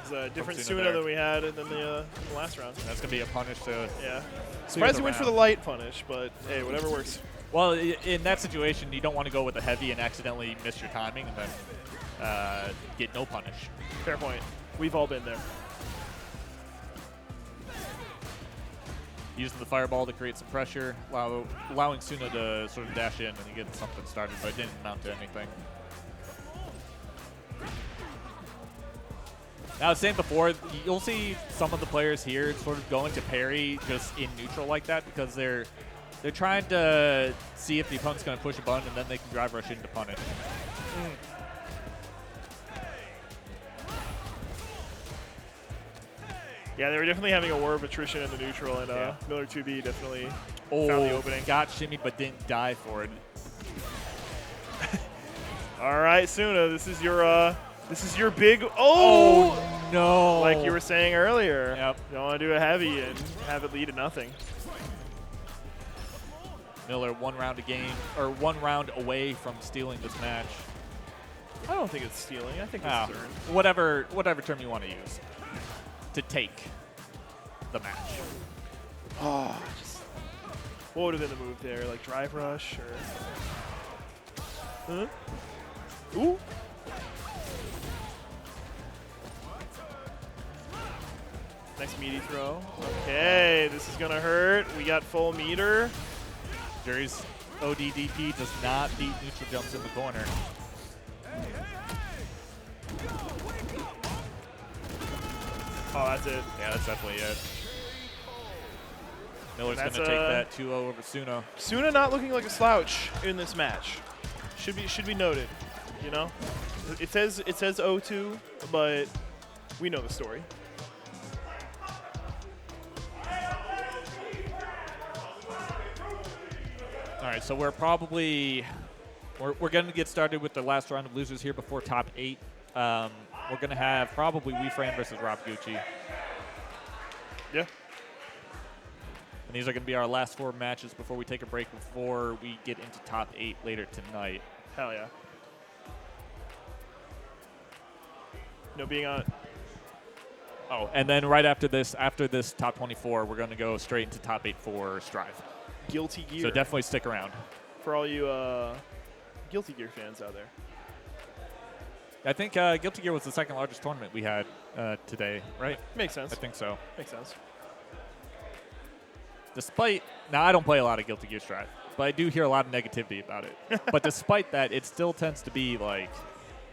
It's a different Suna Suna there. than we had in the last round. That's going to be a punish to Yeah. clear Surprised the he went for the round. light punish, but hey, whatever works. Well, in that situation, you don't want to go with the heavy and accidentally miss your timing and then get no punish. Fair point. We've all been there. Using the fireball to create some pressure, allowing Suna to sort of dash in and get something started, but it didn't amount to anything. Now, I was saying before, you'll see some of the players here sort of going to parry just in neutral like that because they're trying to see if the opponent's going to push a button and then they can drive rush into punish. Yeah, they were definitely having a war of attrition in the neutral, and Yeah. Miller 2B definitely Oh, found the opening. got shimmy but didn't die for it. All right, Suna, this is your big oh, no! like you were saying earlier. Yep. You don't want to do a heavy and have it lead to nothing. Miller 1 round a game, or 1 round away from stealing this match. I don't think it's stealing. I think it's Ah, earned. whatever term you want to use. To take the match. Oh, what would have been the move there? Like drive rush or? Huh? Ooh. Nice meaty throw. Okay, this is gonna hurt. We got full meter. Juri's ODDP does not beat neutral jumps in the corner. Oh, that's it. Yeah, that's definitely it. Miller's going That's to take that 2-0 over Suna. Suna not looking like a slouch in this match. Should be noted. You know, it says 0-2, but we know the story. All right, so we're going to get started with the last round of losers here before top 8. We're going to have probably Wefran versus RobGucci. Yeah. And these are going to be our last 4 matches before we take a break before we get into top 8 later tonight. Hell yeah. No being on. Oh, and then right after this top 24, we're going to go straight into top 8 for Strive. Guilty Gear. So definitely stick around. For all you Guilty Gear fans out there. I think Guilty Gear was the second largest tournament we had today, right? Makes sense. I think so. Makes sense. Despite, now I don't play a lot of Guilty Gear Strive, but I do hear a lot of negativity about it. But despite that, it still tends to be like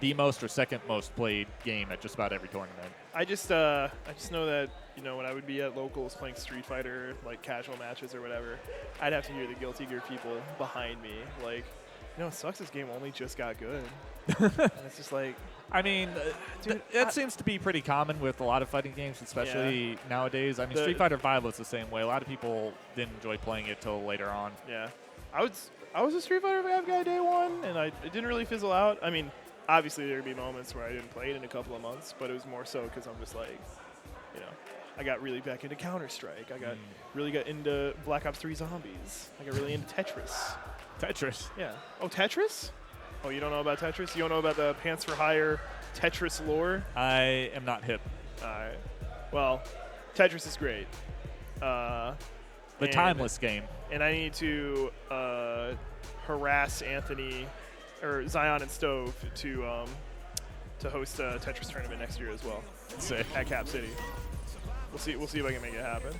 the most or second most played game at just about every tournament. I just know that, you know, when I would be at locals playing Street Fighter, like casual matches or whatever, I'd have to hear the Guilty Gear people behind me, like, you know, it sucks this game only just got good. And it's just like, I mean, Dude, that seems to be pretty common with a lot of fighting games, especially nowadays. I mean, Street Fighter V was the same way. A lot of people didn't enjoy playing it till later on. yeah. I was a Street Fighter V guy day one, and it didn't really fizzle out. I mean, obviously there would be moments where I didn't play it in a couple of months, but it was more so because I'm just like, you know, I got really back into Counter-Strike. I got really got into Black Ops 3 Zombies. I got really into Tetris. Tetris. Yeah. Oh, Tetris? Oh, you don't know about Tetris? You don't know about the Pants for Hire Tetris lore? I am not hip. All right. Well, Tetris is great. The timeless game. And I need to harass Anthony or Zion and Stove to host a Tetris tournament next year as well. Sick. At Cap City. We'll see if I can make it happen.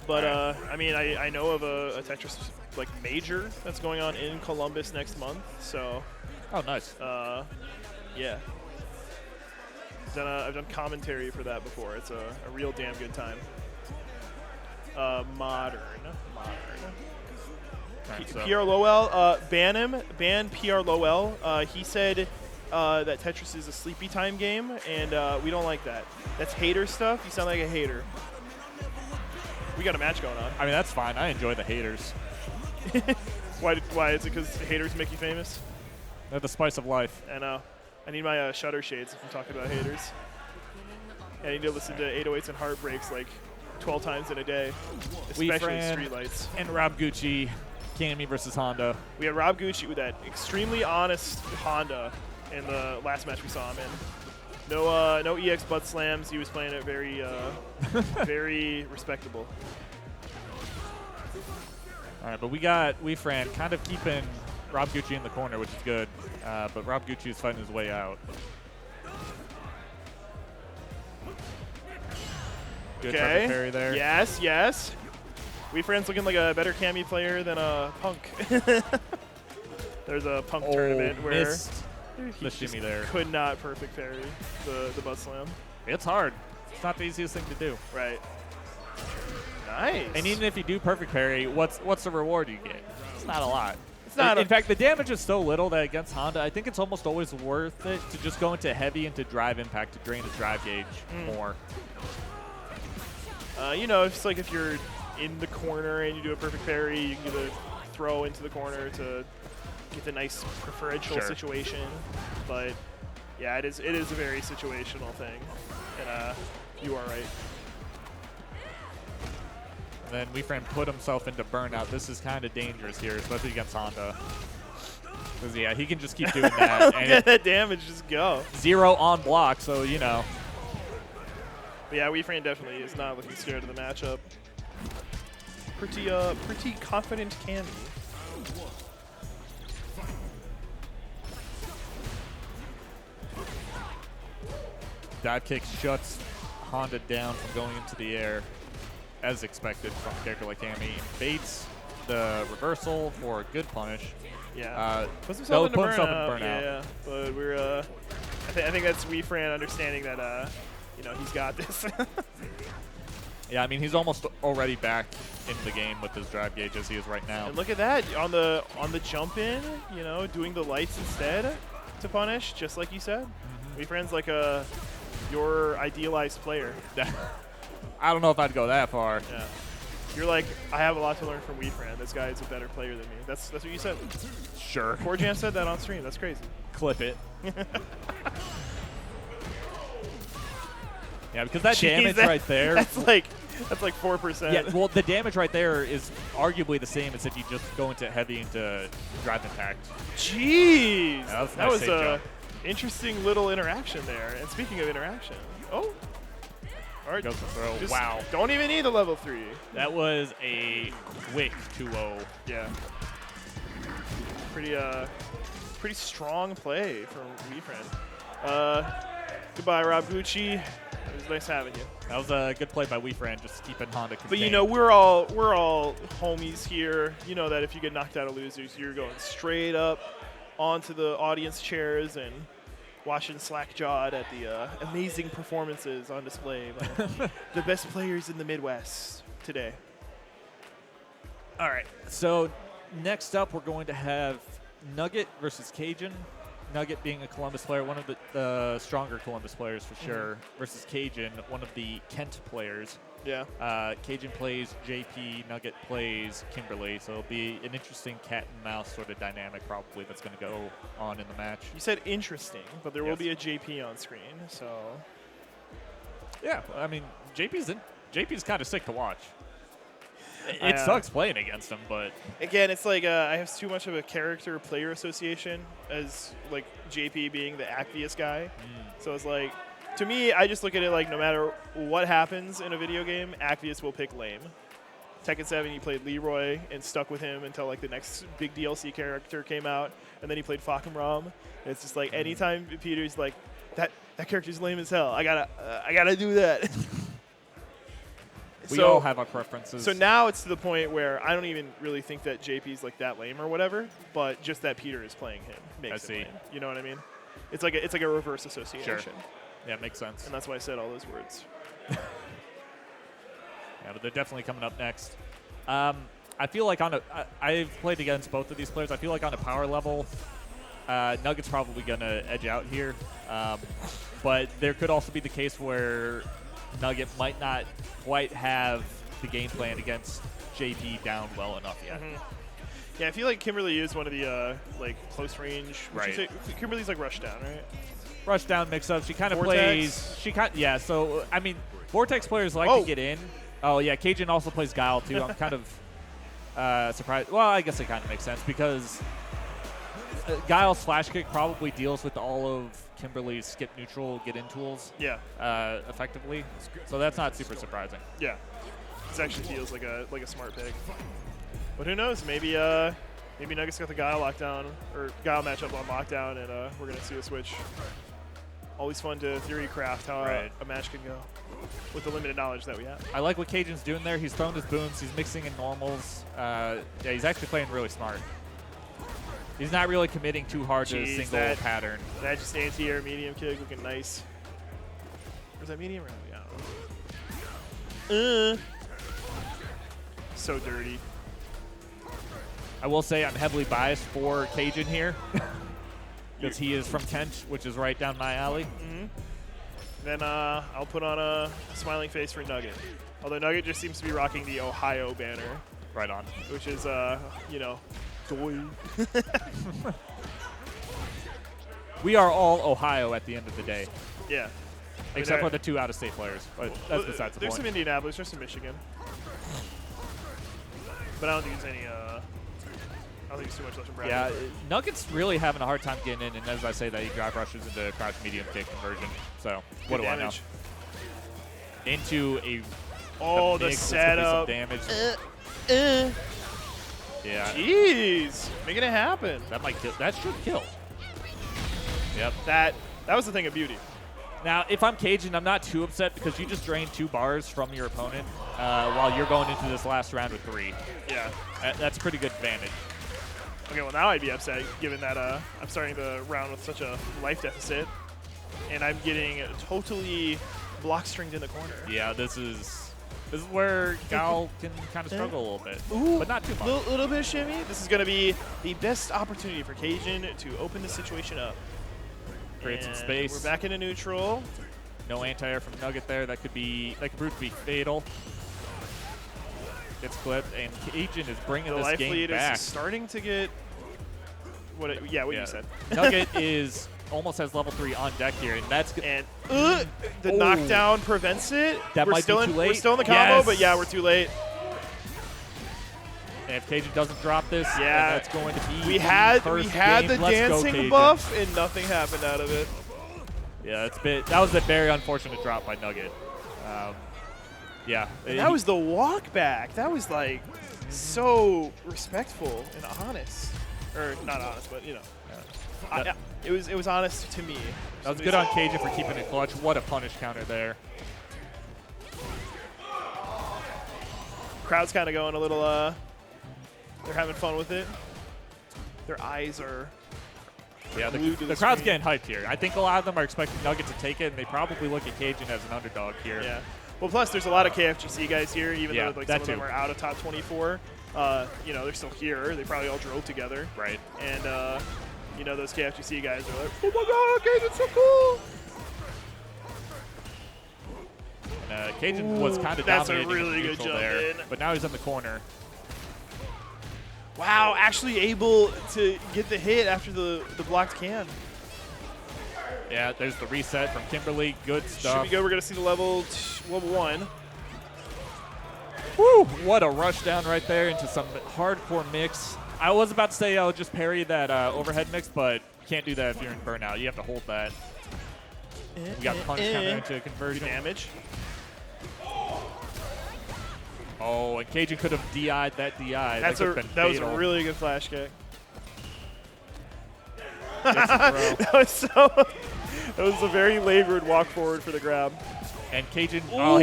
But I mean, I know of a Tetris like major that's going on in Columbus next month. So. Oh, nice. Yeah. I've done commentary for that before. It's a real damn good time. Modern. PR Lowell, ban him. Ban PR Lowell. He said that Tetris is a sleepy time game, and we don't like that. That's hater stuff. You sound like a hater. We got a match going on. I mean, that's fine. I enjoy the haters. Why? Is it because haters make you famous? They're the spice of life. I know. I need my shutter shades if I'm talking about haters. I need to listen to 808s and Heartbreaks like 12 times in a day, especially Streetlights. And RobGucci, Cammy versus Honda. We had RobGucci with that extremely honest Honda in the last match we saw him in. No EX butt slams. He was playing it very, very respectable. All right, but we got Wefran kind of keeping RobGucci in the corner, which is good. But RobGucci is fighting his way out. Good perfect parry there. Yes, yes. Wefran's looking like a better Cammy player than a Punk. There's a Punk tournament where missed the shimmy there. Could not perfect parry the butt slam. It's hard. It's not the easiest thing to do. Right. Nice. And even if you do perfect parry, what's the reward you get? It's not a lot. It's not. In fact, the damage is so little that against Honda, I think it's almost always worth it to just go into heavy and to drive impact to drain his drive gauge more. You know, it's like if you're in the corner and you do a perfect parry, you can either throw into the corner to get the nice preferential situation. But yeah, it is a very situational thing, and you are right. And then Wefran put himself into burnout. This is kind of dangerous here, especially against Honda. Because yeah, he can just keep doing that. And get that damage, just go. 0 on block, so you know. But yeah, Wefran definitely is not looking scared of the matchup. Pretty confident Cammy. Dive kick shuts Honda down from going into the air, as expected from a character like Cammy. Baits the reversal for a good punish. Yeah, puts himself into burnout. Yeah, but we're I think that's Wefran understanding that you know, he's got this. Yeah, I mean, he's almost already back in the game with his drive gauge as he is right now. And look at that on the jump in, you know, doing the lights instead to punish, just like you said. Wefran's like your idealized player. I don't know if I'd go that far. Yeah. You're like, I have a lot to learn from Wefran. This guy is a better player than me. That's what you said. Sure. 4Jam said that on stream. That's crazy. Clip it. Yeah, because that damage right there. That's like 4%. Yeah, well, the damage right there is arguably the same as if you just go into heavy into drive impact. Jeez. Yeah, that was a interesting little interaction there. And speaking of interaction, oh. All right. Goes to throw. Just wow. Don't even need the level 3. That was a quick 2-0. Yeah. Pretty strong play from Wefran. Goodbye, RobGucci. It was nice having you. That was a good play by Wefran, just keeping Honda contained. But you know, we're all homies here. You know that if you get knocked out of losers, you're going straight up onto the audience chairs and watching slack-jawed at the amazing performances on display by the best players in the Midwest today. All right, so next up we're going to have Nuggetttt versus Kajen. Nuggetttt being a Columbus player, one of the stronger Columbus players for sure, versus Kajen, one of the Kent players. Yeah. Kajen plays JP, Nuggetttt plays Kimberly, so it'll be an interesting cat and mouse sort of dynamic probably that's going to go on in the match. You said interesting, but there will be a JP on screen, so. Yeah, I mean, JP's kind of sick to watch. It sucks playing against him, but again, it's like I have too much of a character-player association as like JP being the Acvius guy. So it's like, to me, I just look at it like no matter what happens in a video game, Acvius will pick lame. Tekken 7, he played Leroy and stuck with him until like the next big DLC character came out, and then he played Fakumram. And it's just like anytime Peter's like, that character's lame as hell. I gotta do that. We all have our preferences. So now it's to the point where I don't even really think that JP's like that lame or whatever, but just that Peter is playing him makes it lame. You know what I mean? It's like a reverse association. Sure. Yeah, it makes sense. And that's why I said all those words. Yeah, but they're definitely coming up next. I feel like I've played against both of these players. I feel like on a power level, Nuggett's probably going to edge out here. But there could also be the case where Nugget might not quite have the game plan against JP down well enough yet. Yeah, I feel like Kimberly is one of the like close range. Right. Kimberly's like rush down, right? Rush down mix up. She kind of Vortex. plays. Yeah. So I mean, Vortex players like to get in. Oh yeah, Kajen also plays Guile too. I'm kind of surprised. Well, I guess it kind of makes sense because Guile's flash kick probably deals with all of Kimberly's skip neutral get in tools. Yeah. Effectively. So that's not super surprising. Yeah. This actually feels like a smart pick. But who knows? Maybe Nuggett's got the Guile lockdown or Guile matchup on lockdown, and we're gonna see a switch. Always fun to theory craft how a match can go with the limited knowledge that we have. I like what Kajen's doing there. He's throwing his booms. He's mixing in normals. Yeah, he's actually playing really smart. He's not really committing too hard to a single pattern. That just anti-air medium kick looking nice. Or is that medium or no? Yeah. So dirty. I will say I'm heavily biased for Kajen here because he is from Kent, which is right down my alley. Then I'll put on a smiling face for Nugget. Although Nugget just seems to be rocking the Ohio banner. Right on. Which is, you know, doy. We are all Ohio at the end of the day. Yeah. Except for the 2 out-of-state players, but that's besides the point. There's some Indianapolis, there's some Michigan. But I don't think there's any, I don't think there's too much left from Bradley. Yeah, Nugget's really having a hard time getting in, and as I say that, he drive rushes into crouch medium kick conversion. So, what do I know? Into a the setup. Damage. Yeah. Jeez, making it happen. That might kill. That should kill. Yep. That was the thing of beauty. Now, if I'm Kajen, I'm not too upset because you just drained 2 bars from your opponent while you're going into this last round with 3. Yeah. That's a pretty good advantage. Okay, well now I'd be upset given that I'm starting the round with such a life deficit, and I'm getting totally block stringed in the corner. Yeah, this is where Guile can kind of struggle a little bit, but not too much. Little bit of shimmy. This is going to be the best opportunity for Kajen to open the situation up. Create some space. We're back into neutral. No anti-air from Nugget there. That could prove to be fatal. Gets clipped, and Kajen is bringing this life game lead back. is starting to get what you said. Nugget is almost has level 3 on deck here, and that's the knockdown prevents it. That might be too late. We're still in the combo, but yeah, we're too late. And if Kajen doesn't drop this, that's going to be we had the dancing buff, and nothing happened out of it. Yeah, that was a very unfortunate drop by Nugget. Yeah. And that was the walk back. That was like so respectful and honest. Or not honest, but you know. It was honest to me. That was good on Kajen for keeping it clutch. What a punish counter there. Crowd's kind of going a little, they're having fun with it. Their eyes are the crowd's getting hyped here. I think a lot of them are expecting Nugget to take it, and they probably look at Kajen as an underdog here. Yeah. Well, plus there's a lot of KFGC guys here, even though like some of them are out of top 24. You know, they're still here. They probably all drove together. Right. And, you know, those KFGC guys are like, oh my God, Kajen's so cool. And, Kajen was kind of dominating. That's a really good jump there, in. but now he's in the corner. Wow, actually able to get the hit after the blocked can. Yeah, there's the reset from Kimberly. Good stuff. Should we go? We're going to see the level 1. Woo! What a rush down right there into some hardcore mix. I was about to say I'll just parry that overhead mix, but can't do that if you're in burnout. You have to hold that. We got punch counter into conversion. Damage. Oh, and Kajen could have DI'd that DI. That was a really good flash kick. That was a very labored walk forward for the grab. And Kajen, Ooh,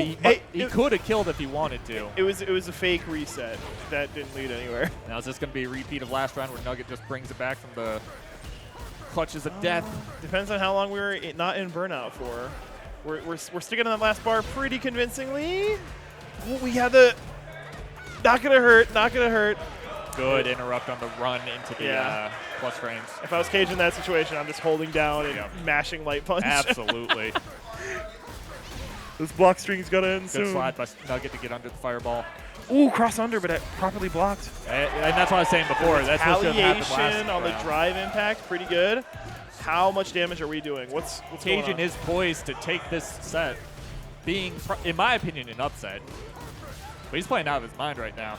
he could have killed if he wanted to. It was a fake reset. That didn't lead anywhere. Now is this going to be a repeat of last round where Nugget just brings it back from the clutches of death? Depends on how long we were not in burnout for. We're sticking on that last bar pretty convincingly. Ooh, we have the not gonna hurt. Good interrupt on the run into the plus frames. If I was Cage in that situation, I'm just holding down and mashing light punch. Absolutely. This block string's gonna end soon. Good slide by Nugget to get under the fireball. Ooh, cross under, but properly blocked. And that's what I was saying before. That's what should have happened Retaliation last on the round. drive impact, pretty good. How much damage are we doing? What's going on? Kajen is poised to take this set, being, in my opinion, an upset. But he's playing out of his mind right now.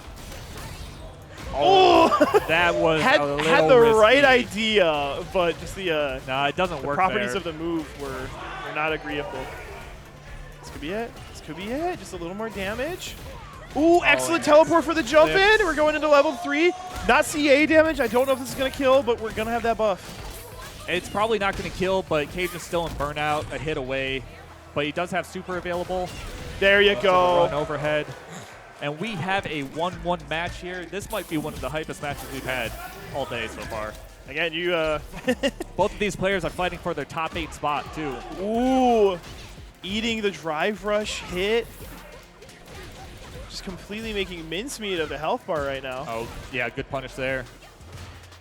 Oh, that was had the risky. right idea, but just the no, it doesn't work. Properties there. of the move were not agreeable. This could be it. This could be it. Just a little more damage. Ooh, excellent teleport for the jump in. We're going into level 3. Not CA damage. I don't know if this is going to kill, but we're going to have that buff. It's probably not going to kill, but Kajen's still in burnout, a hit away. But he does have super available. There you go. Run overhead. And we have a 1-1 match here. This might be one of the hypest matches we've had all day so far. Again, you... Both of these players are fighting for their top 8 spot, too. Ooh. Eating the drive rush hit. Just completely making mincemeat of the health bar right now. Oh, yeah, good punish there.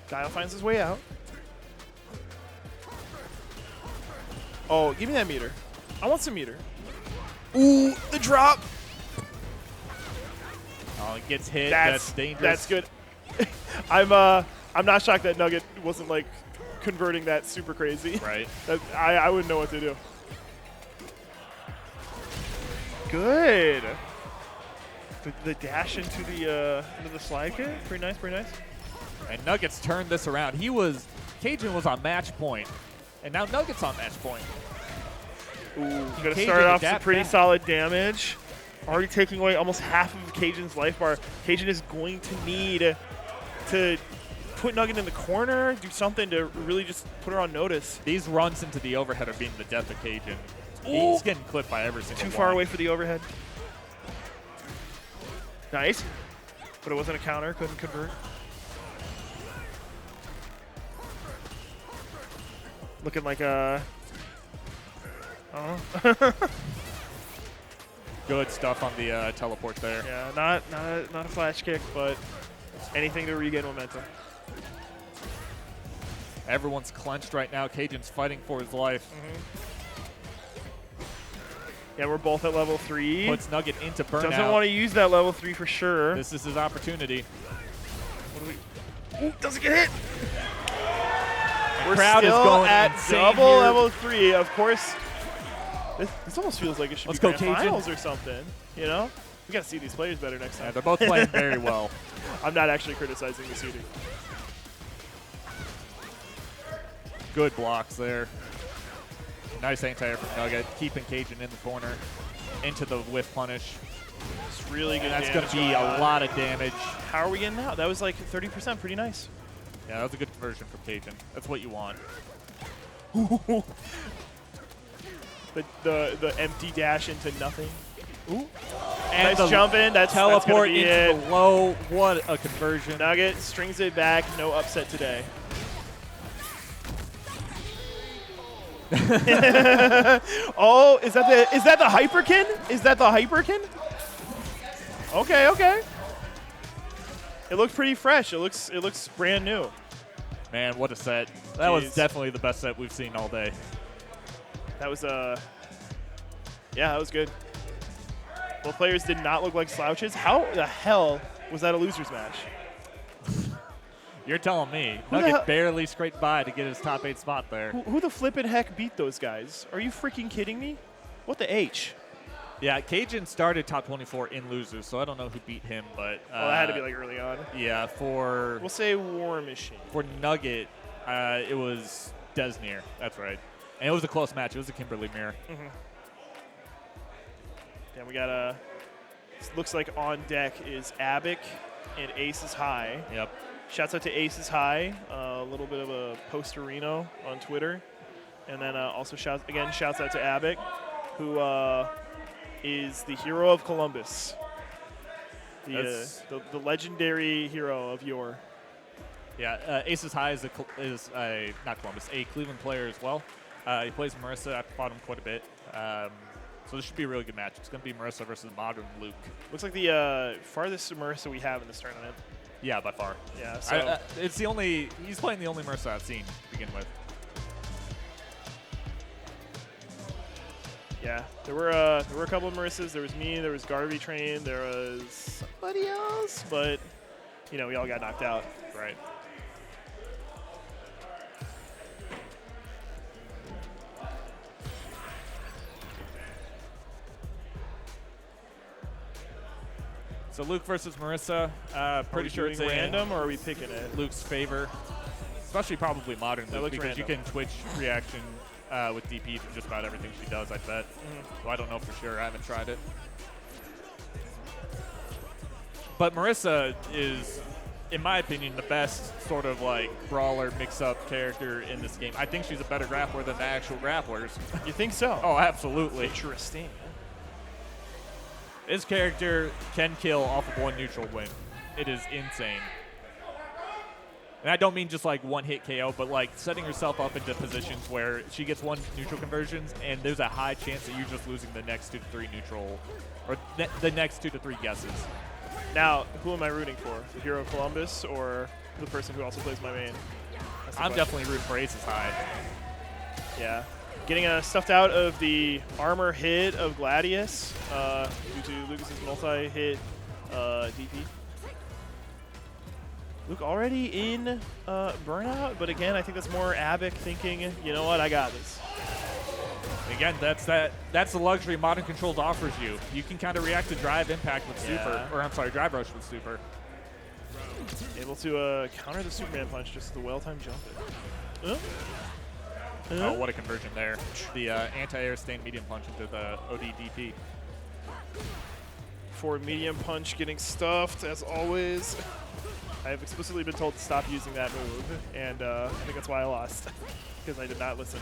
Guile finds his way out. Oh, give me that meter. I want some meter. Ooh, the drop. Oh, it gets hit. That's dangerous. That's good. I'm not shocked that Nugget wasn't like converting that super crazy. Right. I wouldn't know what to do. Good. The dash into the slide kick. Pretty nice, pretty nice. And Nuggets turned this around. Kajen was on match point, and now Nuggets on match point. Ooh, gonna start off some pretty solid damage. Already taking away almost half of Kajen's life bar. Kajen is going to need to put Nugget in the corner, do something to really just put her on notice. These runs into the overhead are being the death of Kajen. He's getting clipped by every single one. Too far away for the overhead. Nice. But it wasn't a counter, couldn't convert. Looking like a... Good stuff on the teleport there. Yeah, not a flash kick, but anything to regain momentum. Everyone's clenched right now. Kajen's fighting for his life. Yeah, we're both at level 3. Puts Nugget into burnout. Doesn't want to use that level 3 for sure. This is his opportunity. What do we... Ooh, doesn't get hit. We're crowd still is going at insane double here. level 3. Of course, this almost feels like it should Let's be go, grand Kajen. finals or something. You know, we got to see these players better next time. Yeah, they're both playing very well. I'm not actually criticizing the seeding. Good blocks there. Nice anti-air from Nugget, keeping Kajen in the corner into the whiff punish. It's really good. And that's going to be a lot of damage. How are we getting out? That was like 30%, pretty nice. Yeah, that was a good conversion from Kajen. That's what you want. The empty dash into nothing. Ooh. And Nice jump in. That's teleport that's into the low. What a conversion. Nugget strings it back. No upset today. Oh, is that the Hyperkin? Is that the Hyperkin? Okay, okay. It looks pretty fresh. It looks brand new. Man, what a set. That was definitely the best set we've seen all day. That was yeah, that was good. Both players did not look like slouches. How the hell was that a loser's match? You're telling me. Who the Nugget hell- barely scraped by to get his top 8 spot there. Who the flippin' heck beat those guys? Are you freaking kidding me? What the H? Yeah, Kajen started top 24 in losers, so I don't know who beat him, but Well, that had to be like early on. yeah, We'll say WarMachine. for Nugget, it was Deznere. That's right. And it was a close match. It was a Kimberly mirror. Yeah, we got looks like on deck is Abbock and AcesHigh. Yep. Shouts out to AcesHigh, a little bit of a posterino on Twitter. And then also shouts out to Abbock, who is the hero of Columbus. The legendary hero of yore. Yeah, AcesHigh is not Columbus, a Cleveland player as well. He plays Marisa. I've fought him quite a bit. So this should be a really good match. It's going to be Marisa versus Modern Luke. Looks like the farthest Marisa we have in this tournament. Yeah, by far. Yeah, so it's the only. He's playing the only Marisa I've seen to begin with. Yeah, there were a couple of Marisas. There was me. There was Garvey Train. There was somebody else, but we all got knocked out. Right. So Luke versus Marisa. Pretty sure it's random, or are we picking it? Luke's favor, especially probably Modern Luke, because random. you can Twitch reaction with DP to just about everything she does, I bet. So I don't know for sure. I haven't tried it. But Marisa is, in my opinion, the best sort of like brawler mix-up character in this game. I think she's a better grappler than the actual grapplers. You think so? Oh, absolutely. Interesting. This character can kill off of one neutral win. It is insane. And I don't mean just like one hit KO, but like setting yourself up into positions where she gets one neutral conversions and there's a high chance that you're just losing the next 2 to 3 neutral, or the next 2 to 3 guesses. Now, who am I rooting for? The hero of Columbus or the person who also plays my main? I'm definitely rooting for AcesHigh. Yeah. Getting stuffed out of the armor hit of Gladius due to Lucas's multi-hit DP. Luke already in burnout, but again, I think that's more Abbock thinking, you know what, I got this. Again, that's the luxury Modern Controls offers you. You can kind of react to drive impact with super, or I'm sorry, drive rush with super. Able to counter the Superman punch, just the well-timed jump. Oh, what a conversion there. The anti-air stain medium punch into the OD DP. Forward medium punch getting stuffed, as always. I have explicitly been told to stop using that move, and I think that's why I lost, because I did not listen.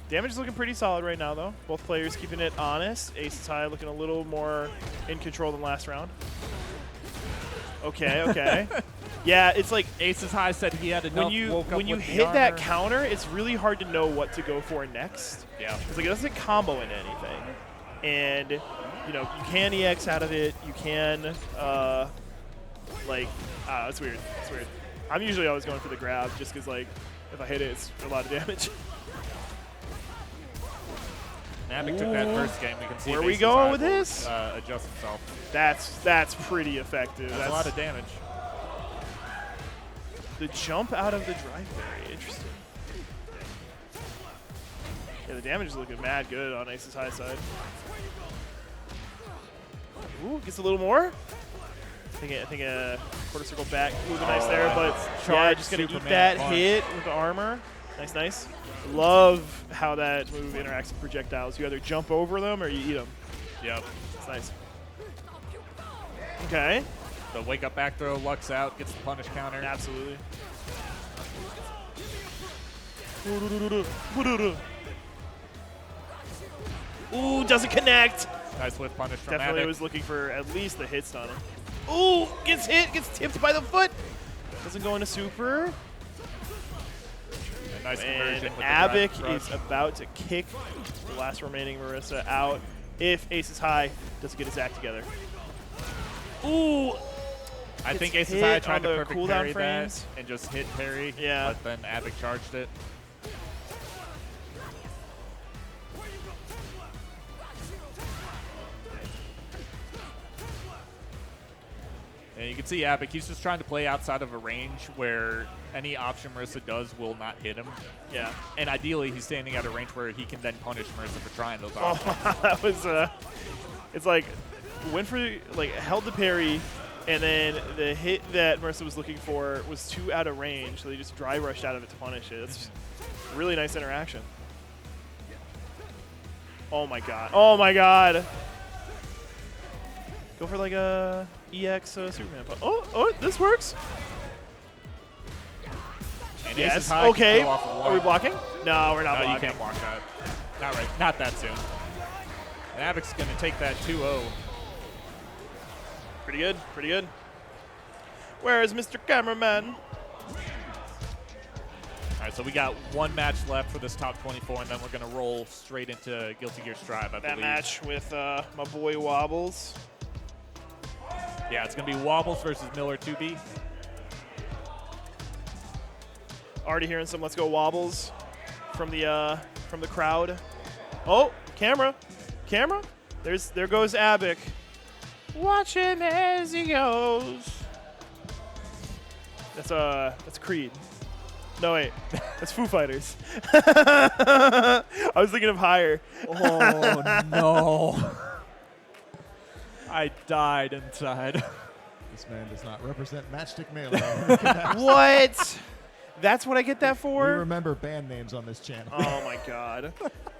Damage is looking pretty solid right now, though. Both players keeping it honest. AcesHigh looking a little more in control than last round. Okay, okay. Yeah, it's like AcesHigh said he had enough. When you hit that counter, it's really hard to know what to go for next. Yeah. Because like, it doesn't combo into anything. And, you can EX out of it. You can, it's weird. It's weird. I'm usually always going for the grab just because, like, if I hit it, it's a lot of damage. Abbock took that first game. We can see where are we going with this? Adjust himself. That's pretty effective. That's a lot of damage. The jump out of the drive berry, interesting. Yeah, the damage is looking mad good on AcesHigh side. Ooh, gets a little more. I think a quarter circle back would be nice there, but yeah, just gonna eat that hit with the armor. Nice, nice. Love how that move interacts with projectiles. You either jump over them or you eat them. Yep. It's nice. Okay. The wake up back throw, lucks out, gets the punish counter. Absolutely. Ooh, doesn't connect. Nice whip punish from Definitely Abbock. was looking for at least the hits on him. Ooh, gets hit, gets tipped by the foot. Doesn't go into super. A nice conversion with the Abbock drive is about to kick the last remaining Marisa out if AcesHigh doesn't get his act together. Ooh. I think AcesHigh tried to perfect cooldown parry frames that and just hit parry, yeah, but then Abbock charged it. And you can see Abbock, he's just trying to play outside of a range where any option Marisa does will not hit him. Yeah. And ideally, he's standing at a range where he can then punish Marisa for trying those options. Oh, that was, it's like, went for, like, held the parry, and then the hit that Marisa was looking for was too out of range, so they just dry rushed out of it to punish it. It's really nice interaction. Oh my god. Oh my god. Go for like a EX Superman. Oh, this works. And yes. AcesHigh Okay. can go off of Are we blocking? No, we're not blocking. You can't block that. Not right. Not that soon. And Abbock's going to take that 2-0. Pretty good, pretty good. Where is Mr. Cameraman? All right, so we got one match left for this top 24, and then we're going to roll straight into Guilty Gear Strive, I believe. That match with my boy Wobbles. Yeah, it's going to be Wobbles versus Miller 2B. Already hearing some "Let's Go Wobbles" from the crowd. Oh, camera. There goes Abbock. Watch him as he goes. That's Creed. No, wait. That's Foo Fighters. I was thinking of Higher. Oh, no. I died inside. This man does not represent Matchstick Melee. What? That's what I get that We for? remember band names on this channel. Oh, my God.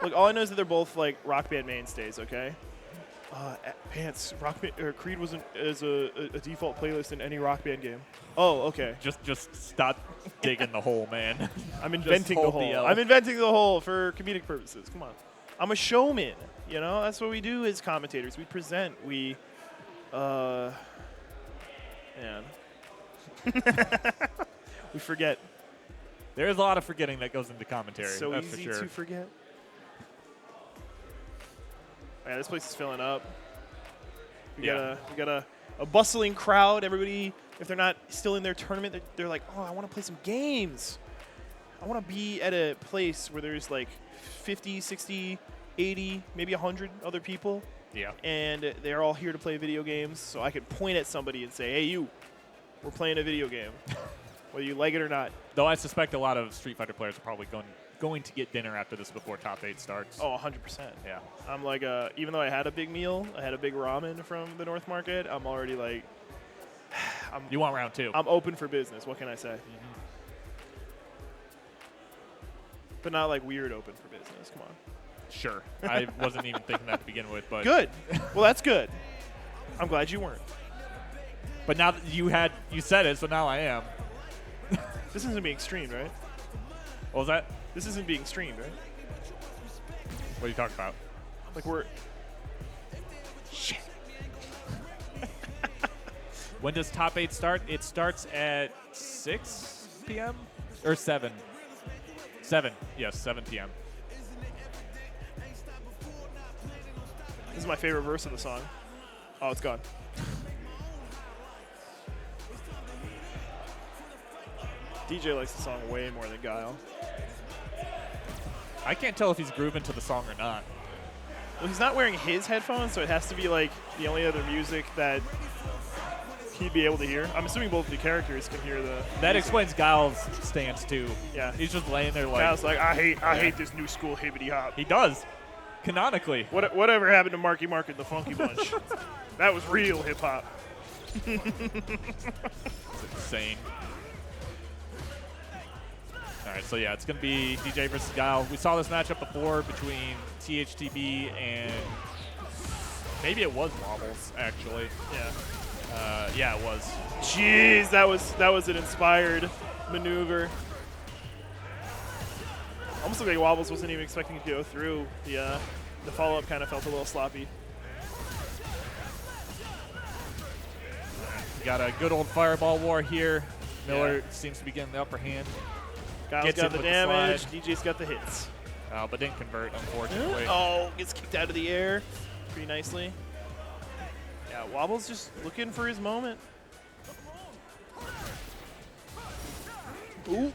Look, all I know is that they're both, like, Rock Band mainstays, okay? Pants. Creed wasn't as a default playlist in any Rock Band game. Oh, okay. Just stop digging the hole, man. I'm inventing the hold the hole. L. I'm inventing the hole for comedic purposes. Come on. I'm a showman. You know, that's what we do as commentators. We present. We, man. We forget. There is a lot of forgetting that goes into commentary. So that's easy for sure. to forget. Yeah, this place is filling up. We got a bustling crowd. Everybody, if they're not still in their tournament, they're like, oh, I want to play some games. I want to be at a place where there's like 50, 60, 80, maybe 100 other people. Yeah. And they're all here to play video games, so I could point at somebody and say, hey, you, we're playing a video game, whether you like it or not. Though I suspect a lot of Street Fighter players are probably going to get dinner after this before top 8 starts. Oh, 100%. Yeah. I'm like, even though I had a big meal, I had a big ramen from the North Market, I'm already like, You want round 2. I'm open for business. What can I say? Mm-hmm. But not like weird open for business. Come on. Sure. I wasn't even thinking that to begin with, but Good. Well, that's good. I'm glad you weren't. But now that you said it, so now I am. This isn't being streamed, right? What was that? This isn't being streamed, right? What are you talking about? Like we're... Shit. When does top 8 start? It starts at 6 p.m. or 7. 7. Yes, 7 p.m. This is my favorite verse of the song. Oh, it's gone. DeeJay likes the song way more than Guile. I can't tell if he's grooving to the song or not. Well, he's not wearing his headphones, so it has to be like the only other music that he'd be able to hear. I'm assuming both the characters can hear the That music. explains Guile's stance too. Yeah. He's just laying there like Guile's like, I hate this new school hippity hop. he does. Canonically. Whatever happened to Marky Mark and the Funky Bunch? That was real hip hop. It's insane. All right, so yeah, it's going to be DeeJay versus Guile. We saw this matchup before between THTB and maybe it was Wobbles, actually. Yeah. Yeah, it was. Jeez, that was an inspired maneuver. Almost looked like Wobbles wasn't even expecting to go through. The follow-up kind of felt a little sloppy. We got a good old fireball war here. Miller seems to be getting the upper hand. Guile's Gets got in the with the damage. slide. DJ's got the hits. But didn't convert, unfortunately. Oh, gets kicked out of the air pretty nicely. Yeah, Wobbles just looking for his moment. Ooh.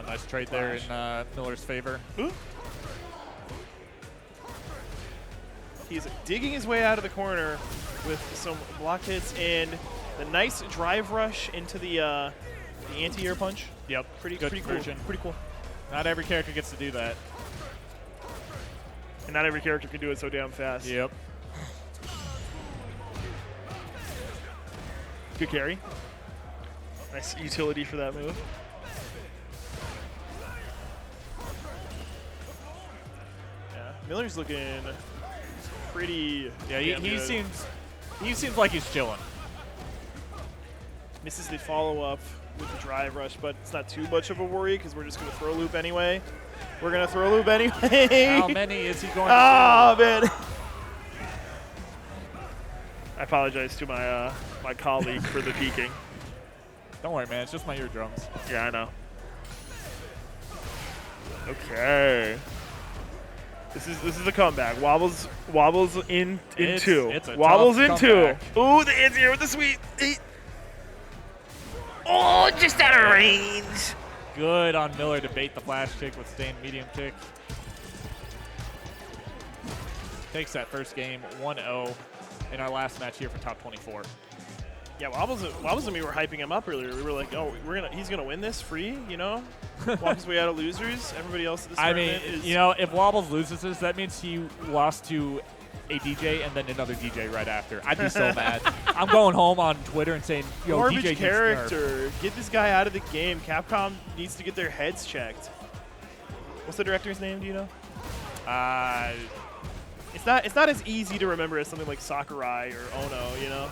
Nice trade there in Miller's favor. Ooh. He's digging his way out of the corner with some block hits and the nice drive rush into the anti-air punch. Yep, Pretty good cool. conversion. Pretty cool. Not every character gets to do that. And not every character can do it so damn fast. Yep. Good carry. Nice utility for that move. Yeah, Miller's looking pretty. Yeah, damn he good. seems like he's chilling. Misses the follow-up with the drive rush, but it's not too much of a worry because we're just going to throw loop anyway. We're going to throw loop anyway. How many is he going to Oh, man. I apologize to my my colleague for the peeking. Don't worry, man. It's just my eardrums. Yeah, I know. Okay. This is a comeback. Wobbles in two. It's a Wobbles tough in two. comeback. Ooh, the hands here with the sweet. Oh, just out of range. Good on Miller to bait the flash kick with staying medium kick. Takes that first game 1-0 in our last match here for top 24. Yeah, Wobbles and me were hyping him up earlier. We were like, oh, he's gonna win this free, you know? Walk his way out of losers. Everybody else at this tournament is. You know, if Wobbles loses this, that means he lost to a DeeJay and then another DeeJay right after. I'd be so mad. I'm going home on Twitter and saying, yo, Garbage DeeJay character. Get this guy out of the game. Capcom needs to get their heads checked. What's the director's name? Do you know? It's not as easy to remember as something like Sakurai or Ono, you know,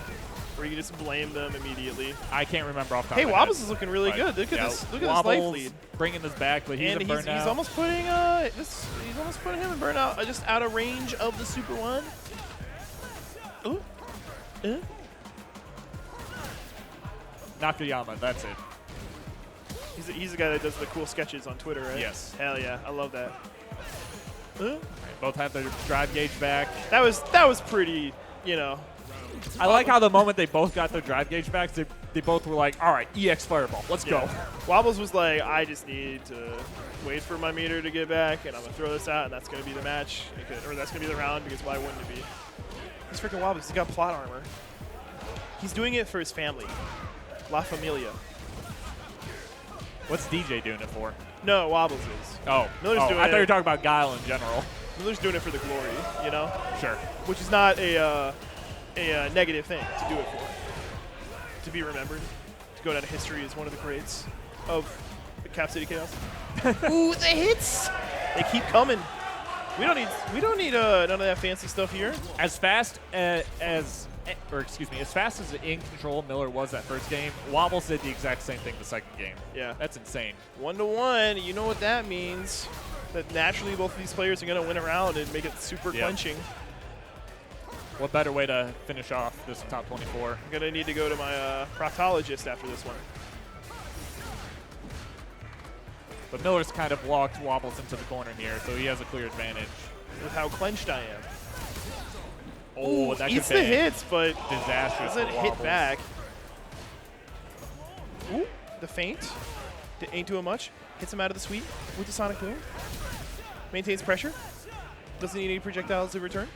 where you can just blame them immediately. I can't remember off the top Hey, of my Wobbles head, is looking really but good. Look at yeah, this. Look at this Wobbles life lead. bringing this back, but he's And a he's burnout. almost putting he's almost putting him in burnout, just out of range of the Super One. Ooh. Nakayama, that's it. He's the guy that does the cool sketches on Twitter, right? Yes. Hell yeah, I love that. All right, both have their drive gauge back. That was pretty, you know. I like how the moment they both got their drive gauge back, they both were like, all right, EX Fireball, let's go. Wobbles was like, I just need to wait for my meter to get back, and I'm going to throw this out, and that's going to be the match, or that's going to be the round, because why wouldn't it be? He's freaking Wobbles. He's got plot armor. He's doing it for his family. La Familia. What's DeeJay doing it for? No, Wobbles is. Oh, Miller's doing I thought you were it. talking about Guile in general. Miller's doing it for the glory, you know? Sure. Which is not a negative thing to do it for. To be remembered. To go down to history as one of the greats of the Cap City Chaos. Ooh, the hits! They keep coming. We don't need none of that fancy stuff here. As fast as in control Miller was that first game, Wobbles did the exact same thing the second game. Yeah. That's insane. 1-1, you know what that means. That naturally both of these players are going to win around and make it super clenching. What better way to finish off this top 24? I'm going to need to go to my proctologist after this one. But Miller's kind of walked Wobbles into the corner here, so he has a clear advantage. With how clenched I am. Oh, that eats could the be hits, but disastrous. doesn't for hit Wobbles. back. Ooh, the feint. Ain't doing much. Hits him out of the suite with the Sonic Boom. Maintains pressure. Doesn't need any projectiles to return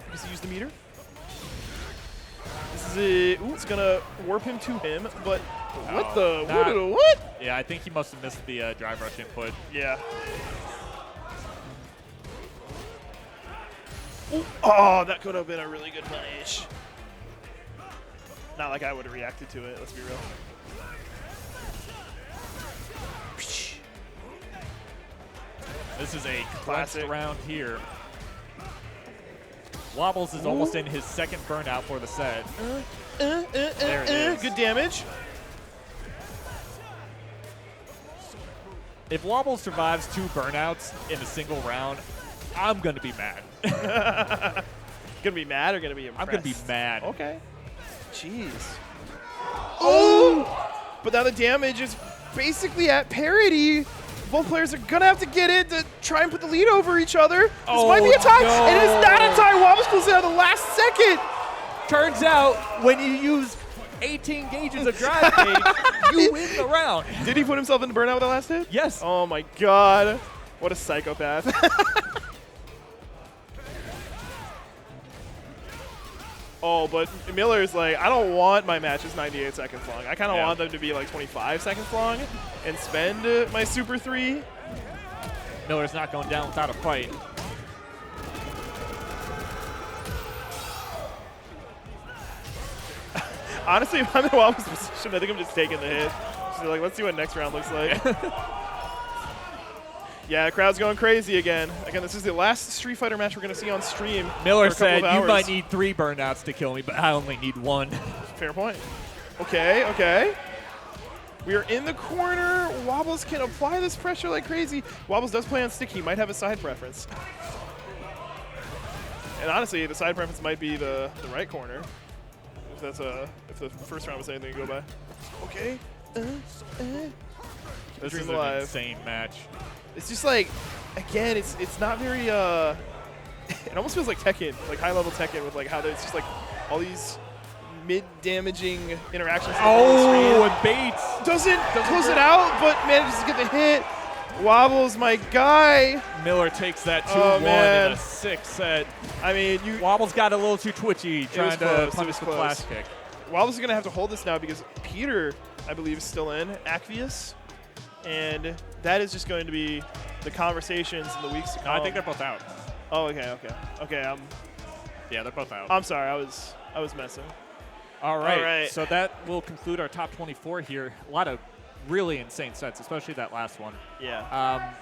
because he used the meter. This is it. Ooh, it's gonna warp him to him, but what? Yeah, I think he must have missed the drive rush input. Yeah. Ooh. Oh, that could have been a really good punish. Not like I would have reacted to it, let's be real. This is a Classic. classic round here. Wobbles is almost in his second burnout for the set. There it is. Good damage. If Wobbles survives 2 burnouts in a single round, I'm going to be mad. Gonna be mad or gonna be impressed? I'm going to be mad. Okay. Jeez. Oh! But now the damage is basically at parity. Both players are gonna have to get it to try and put the lead over each other. This might be a tie. No. It is not a tie. Wobbles pulls it out at the last second. Turns out, when you use 18 gauges of drive gauge, you win the round. Did he put himself into burnout with the last hit? Yes. Oh my god. What a psychopath. Oh, but Miller's like, I don't want my matches 98 seconds long. I kind of want them to be like 25 seconds long and spend my Super 3. Miller's not going down without a fight. Honestly, if I'm in Wobbles' position, I think I'm just taking the hit. Just like, let's see what next round looks like. Yeah, the crowd's going crazy again. Again, this is the last Street Fighter match we're going to see on stream. Miller for a couple said, of you hours." might need 3 burnouts to kill me, but I only need 1. Fair point. Okay, okay. We are in the corner. Wobbles can apply this pressure like crazy. Wobbles does play on stick. He might have a side preference. And honestly, the side preference might be the right corner. If the first round was anything to go by. Okay. This is an insane match. It's just like, again, it's not very. It almost feels like Tekken, like high-level Tekken, with like how there's just like all these mid-damaging interactions. Oh, and baits. Doesn't close it out, but manages to get the hit. Wobbles, my guy. Miller takes that 2-1 in a 6 set. I mean, Wobbles got a little too twitchy trying to punish the flash kick. Wobbles is going to have to hold this now because Peter, I believe, is still in. Acvius. And that is just going to be the conversations in the weeks to come. No, I think they're both out. Oh, okay. Yeah, they're both out. I'm sorry. I was messing. All right. So that will conclude our top 24 here. A lot of really insane sets, especially that last one. Yeah.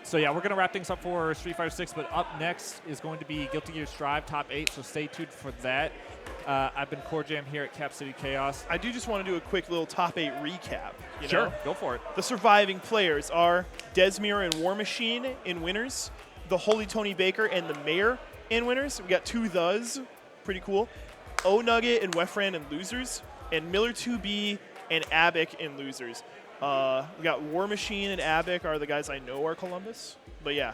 So yeah, we're going to wrap things up for Street Fighter 6, but up next is going to be Guilty Gear Strive top 8, so stay tuned for that. I've been Core Jam here at Cap City Chaos. I do just want to do a quick little top 8 recap. Sure, know? go for it. The surviving players are Deznere and WarMachine in winners, TheHolyTonybaker and the Mayor in winners. We got 2 thes, pretty cool. OHNuggetttt and Wefran in losers, and Miller2B and Abbock in losers. We got WarMachine and Abbock are the guys I know are Columbus. But yeah.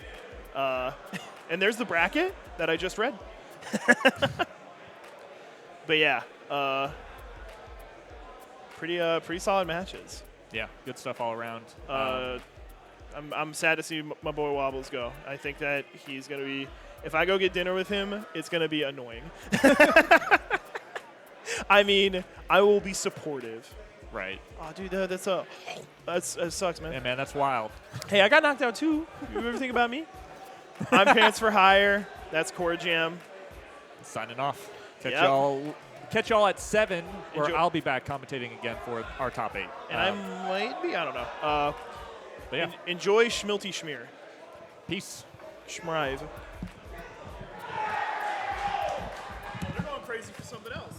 And there's the bracket that I just read. But yeah. Pretty solid matches. Yeah, good stuff all around. I'm sad to see my boy Wobbles go. I think that he's going to be, if I go get dinner with him, it's going to be annoying. I mean, I will be supportive. Right. Oh, dude, that sucks, man. Yeah, man, that's wild. Hey, I got knocked out too. You ever think about me? I'm Pants for Hire. That's Core Jam. Signing off. Catch y'all at 7, where I'll be back commentating again for our top 8. And I might be, I don't know. But yeah. Enjoy Schmilty Schmear. Peace. Schmrive. They're going crazy for something else.